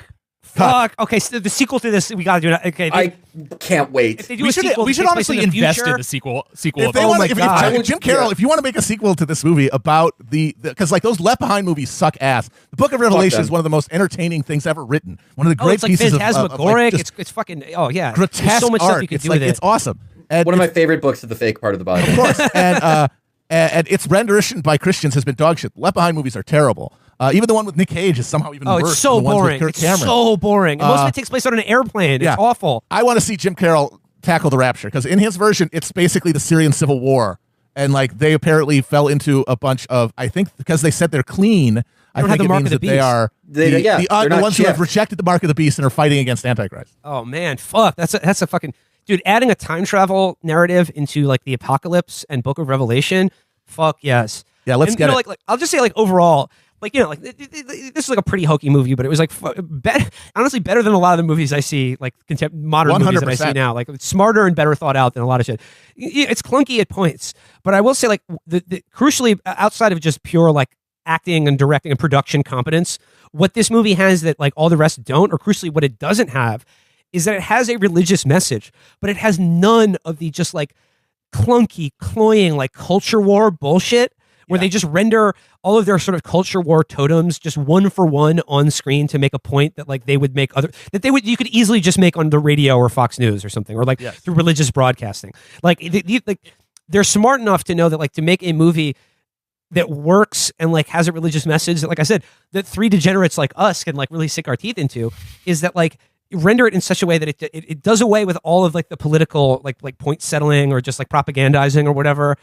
E: Fuck. Okay, so the sequel to this, we gotta do it. Okay,
F: I can't wait.
E: If they do
K: We
E: a
K: should
E: sequel,
K: honestly invest in the sequel.
G: If they want, Jim Carroll, if you want to make a sequel to this movie about because like those Left Behind movies suck ass. The Book of Revelation is one of the most entertaining things ever written. One of the great
E: it's like
G: pieces
E: phantasmagoric.
G: of
E: it's fucking grotesque.
G: There's so much
E: art.
G: stuff you can do with it. It's awesome. And
F: one of my favorite books of the fake part of the Bible.
G: Of course, and its rendition by Christians has been dog shit. Left Behind movies are terrible. Even the one with Nick Cage is somehow even worse.
E: It's so
G: than the ones
E: boring.
G: with Kirk Cameron.
E: It's so boring. And most of it takes place on an airplane. It's awful.
G: I want to see Jim Carroll tackle the rapture because in his version, it's basically the Syrian civil war, and like they apparently fell into a bunch of. I think because they said they're clean. I think it means that they are the ones who have rejected the mark of the beast and are fighting against Antichrist.
E: Oh man, fuck. That's a fucking dude. Adding a time travel narrative into like the Apocalypse and Book of Revelation. Fuck yes.
G: Yeah, let's get it.
E: Like I'll just say like overall, like, you know, like this is like a pretty hokey movie, but it was like honestly better than a lot of the movies I see, like modern movies that I see now. Like, it's smarter and better thought out than a lot of shit. It's clunky at points, but I will say, like, crucially, outside of just pure like acting and directing and production competence, what this movie has that like all the rest don't, or crucially what it doesn't have, is that it has a religious message, but it has none of the just like clunky, cloying, like culture war bullshit where they just render all of their sort of culture war totems just one for one on screen to make a point that like they would make you could easily just make on the radio or Fox News or something, or like through religious broadcasting. Like, they're smart enough to know that like to make a movie that works and like has a religious message that, like I said, that three degenerates like us can like really sink our teeth into, is that like render it in such a way that it does away with all of like the political like point settling or just like propagandizing or whatever,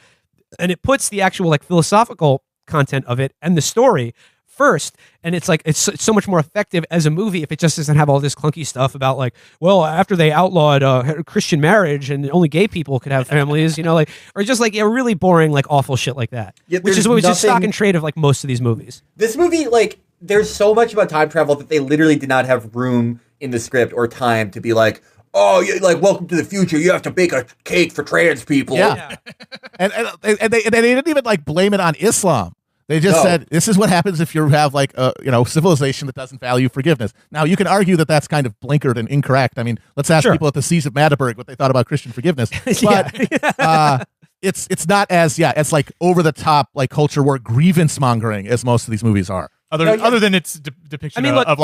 E: and it puts the actual like philosophical content of it and the story first. And it's like it's so much more effective as a movie if it just doesn't have all this clunky stuff about like, well, after they outlawed Christian marriage and only gay people could have families, you know, like, or just like really boring like awful shit like that, which is stock and trade of like most of these movies.
F: This movie, like, there's so much about time travel that they literally did not have room in the script or time to be like, oh, like, welcome to the future. You have to bake a cake for trans people.
G: Yeah. and they didn't even like blame it on Islam. They just said, this is what happens if you have like a civilization that doesn't value forgiveness. Now, you can argue that that's kind of blinkered and incorrect. I mean, let's ask people at the Seas of Magdeburg what they thought about Christian forgiveness. But it's not as it's like over the top like culture war grievance mongering as most of these movies are.
K: Other than its depiction of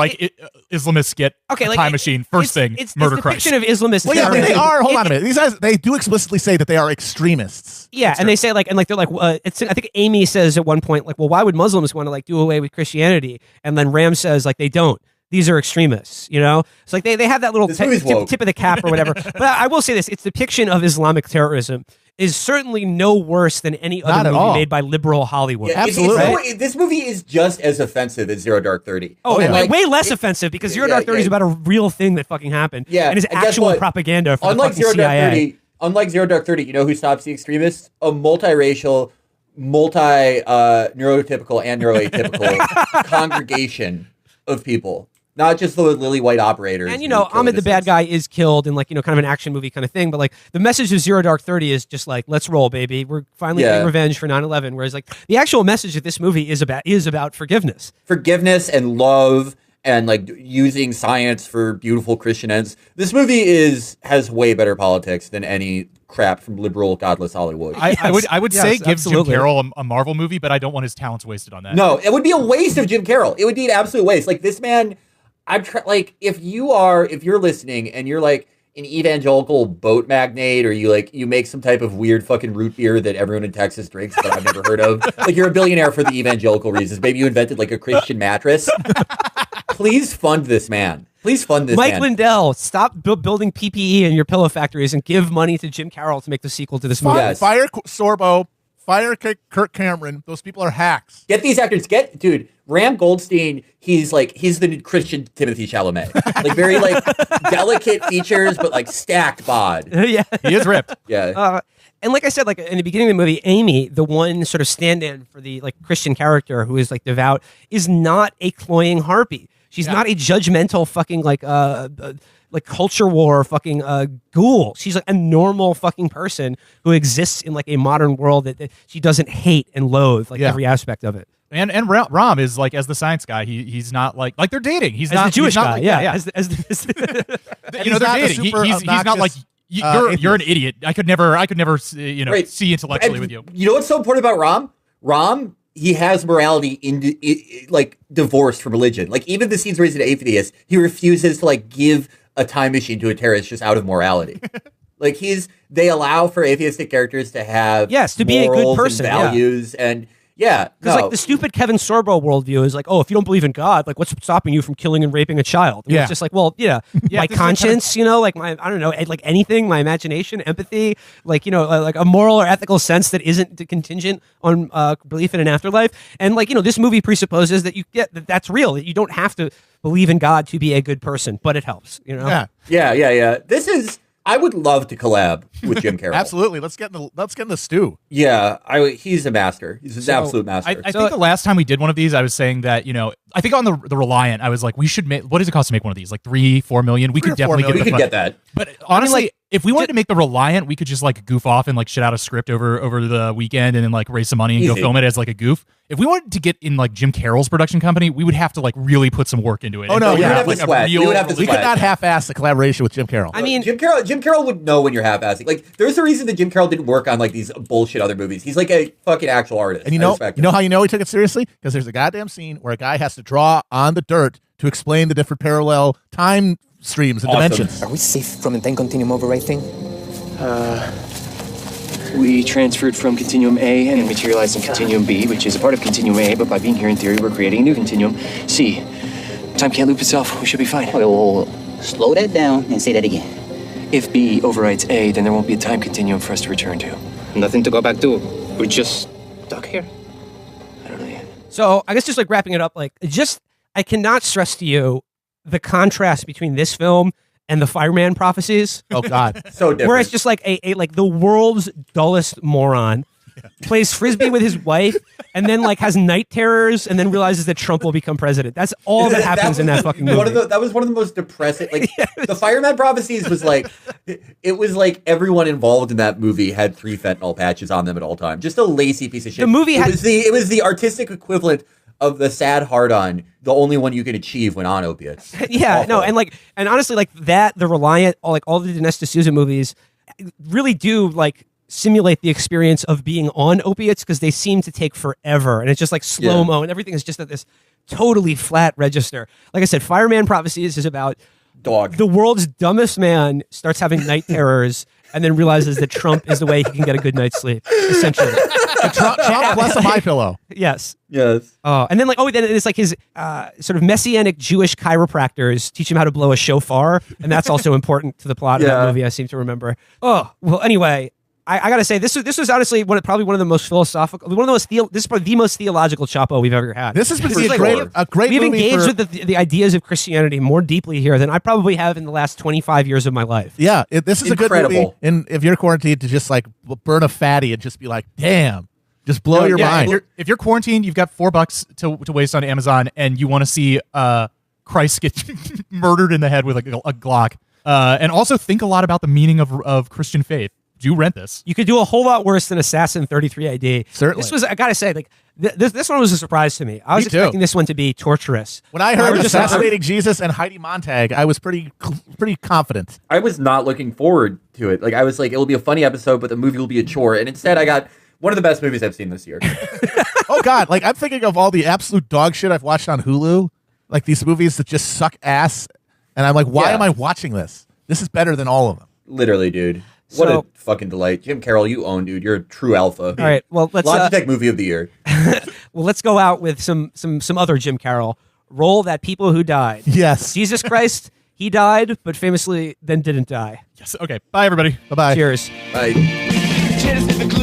K: Islamists get a time machine. First thing, murder Christ.
E: Depiction of Islamists.
G: Well, yeah, they are. Hold on a minute. These guys, they do explicitly say that they are extremists.
E: Yeah, and they say like, and like they're like, I think Amy says at one point like, well, why would Muslims want to like do away with Christianity? And then Ram says like, they don't. These are extremists, you know? It's like they have that little tip of the cap or whatever. But I will say this, its depiction of Islamic terrorism is certainly no worse than any other movie made by liberal Hollywood.
F: Yeah, absolutely. This movie is just as offensive as Zero Dark 30.
E: Oh, yeah. Like, way less offensive because Zero Dark 30 is about a real thing that fucking happened.
F: Yeah.
E: And is actual propaganda for the fucking CIA.
F: Unlike Zero Dark 30, you know who stops the extremists? A multiracial, neurotypical and neuroatypical congregation of people. Not just the lily white operators.
E: And, you know, Ahmed the bad guy is killed in, like, you know, kind of an action movie kind of thing. But, like, the message of Zero Dark 30 is just like, let's roll, baby. We're finally getting revenge for 9/11. Whereas, like, the actual message of this movie is about forgiveness.
F: Forgiveness and love and, like, using science for beautiful Christian ends. This movie has way better politics than any crap from liberal, godless Hollywood.
K: I would say give Jim Carroll a Marvel movie, but I don't want his talents wasted on that.
F: No, it would be a waste of Jim Carroll. It would be an absolute waste. Like, this man... if you're listening and you're like an evangelical boat magnate, or you make some type of weird fucking root beer that everyone in Texas drinks that I've never heard of, like you're a billionaire for the evangelical reasons. Maybe you invented like a Christian mattress. Please fund this man. Please fund this
E: Mike
F: man.
E: Lindell, stop building PPE in your pillow factories and give money to Jim Carroll to make the sequel to this movie.
G: Fire Sorbo. Fire Kirk Cameron. Those people are hacks.
F: Get these actors. Dude, Ram Goldstein, he's the new Christian Timothy Chalamet. Like, very, like, delicate features, but, like, stacked bod.
E: Yeah.
K: He is ripped.
F: Yeah.
E: And like I said, like in the beginning of the movie, Amy, the one sort of stand-in for the, like, Christian character who is, like, devout, is not a cloying harpy. She's not a judgmental fucking, like culture war fucking ghoul. She's like a normal fucking person who exists in like a modern world that she doesn't hate and loathe like every aspect of it.
K: And Ram is like, as the science guy, he's not like they're dating. He's
E: as
K: not
E: the Jewish
K: not
E: guy.
K: Like,
E: yeah.
K: You know, they're dating. He's not like you're an idiot. I could never see intellectually with you.
F: You know what's so important about Ram? Ram, he has morality like divorced from religion. Like, even the scenes where he's an atheist, he refuses to like give a time machine to a terrorist just out of morality. Like, they allow for atheistic characters to have
E: to be a good person,
F: and values and because
E: like the stupid Kevin Sorbo worldview is like, oh, if you don't believe in God, like what's stopping you from killing and raping a child? And it's just like, well, my conscience, you know, like my, I don't know, like anything, my imagination, empathy, like, you know, like a moral or ethical sense that isn't contingent on belief in an afterlife. And like, you know, this movie presupposes that that's real, that you don't have to believe in God to be a good person, but it helps, you know?
F: Yeah. This is I would love to collab with Jim Carroll.
G: Absolutely. Let's get in the stew.
F: Yeah, he's a master. He's an absolute master.
K: I think the last time we did one of these, I was saying that, I think on the Reliant, I was like, we should make, what does it cost to make one of these? Like 3-4 million? We could definitely
F: get that.
K: But honestly, if we wanted to make the Reliant, we could just like goof off and like shit out a script over the weekend and then like raise some money and go film it as like a goof. If we wanted to get in like Jim Carroll's production company, we would have to like really put some work into it.
G: Oh no,
F: we would have to sweat. We
G: could not half-ass the collaboration with Jim Carroll.
E: I mean,
F: Jim Carroll would know when you're half-assing. Like, there's a reason that Jim Carroll didn't work on like these bullshit other movies. He's like a fucking actual artist.
G: And you know how you know he took it seriously? Because there's a goddamn scene where a guy has to draw on the dirt to explain the different parallel time streams and dimensions.
L: Are we safe from the then continuum overwriting?
B: We transferred from Continuum A and materialized in Continuum B, which is a part of Continuum A, but by being here in theory, we're creating a new Continuum, C. Time can't loop itself. We should be fine.
A: Okay, well, slow that down and say that again.
B: If B overwrites A, then there won't be a time continuum for us to return to.
L: Nothing to go back to. We're just stuck here.
B: I don't know yet.
E: So I guess just like wrapping it up, like I cannot stress to you the contrast between this film and the Fireman Prophecies.
G: Oh God,
F: so different.
E: Where it's just like a like the world's dullest moron plays frisbee with his wife, and then like has night terrors, and then realizes that Trump will become president. That's all that happens in that fucking movie.
F: That was one of the most depressing. Like the Fireman Prophecies was like, it was like everyone involved in that movie had 3 fentanyl patches on them at all times. Just a lazy piece of shit.
E: The movie
F: it was the artistic equivalent of the sad hard-on, the only one you can achieve when on opiates.
E: Yeah, no, and honestly, like that, the Reliant, all the Dinesh D'Souza movies really do like simulate the experience of being on opiates because they seem to take forever, and it's just like slow-mo, and everything is just at this totally flat register. Like I said, Fireman Prophecies is about the world's dumbest man starts having night terrors and then realizes that Trump is the way he can get a good night's sleep, essentially.
G: Trump plus a MyPillow.
E: Yes.
F: Yes.
E: Oh, and then then it's like his sort of messianic Jewish chiropractors teach him how to blow a shofar, and that's also important to the plot of that movie, I seem to remember. Oh, well, anyway, I gotta say, this was honestly probably one of the most philosophical, this is probably the most theological Chapo we've ever had.
G: This has been a great
E: We've
G: movie
E: engaged with the ideas of Christianity more deeply here than I probably have in the last 25 years of my life.
G: Yeah, this is a good movie. And if you're quarantined, to just like burn a fatty and just be like, damn. Just blow your mind.
K: If you're quarantined, you've got $4 to waste on Amazon, and you want to see Christ get murdered in the head with a Glock, and also think a lot about the meaning of Christian faith. Do rent this.
E: You could do a whole lot worse than Assassin 33 AD.
G: Certainly.
E: This was, I gotta say, like this one was a surprise to me. I was expecting this one to be torturous.
G: When I heard Assassinating Jesus and Heidi Montag, I was pretty confident.
F: I was not looking forward to it. Like I was like, it will be a funny episode, but the movie will be a chore. And instead, I got one of the best movies I've seen this year.
G: Oh God! Like I'm thinking of all the absolute dog shit I've watched on Hulu, like these movies that just suck ass, and I'm like, why am I watching this? This is better than all of them.
F: Literally, dude. What a fucking delight. Jim Carroll, you own, dude. You're a true alpha.
E: All right, well, let's
F: Logitech movie of the year.
E: Well, let's go out with some other Jim Carroll. Roll that People Who Died.
G: Yes.
E: Jesus Christ, he died, but famously then didn't die.
K: Yes. Okay. Bye, everybody.
G: Bye-bye.
E: Cheers.
F: Bye.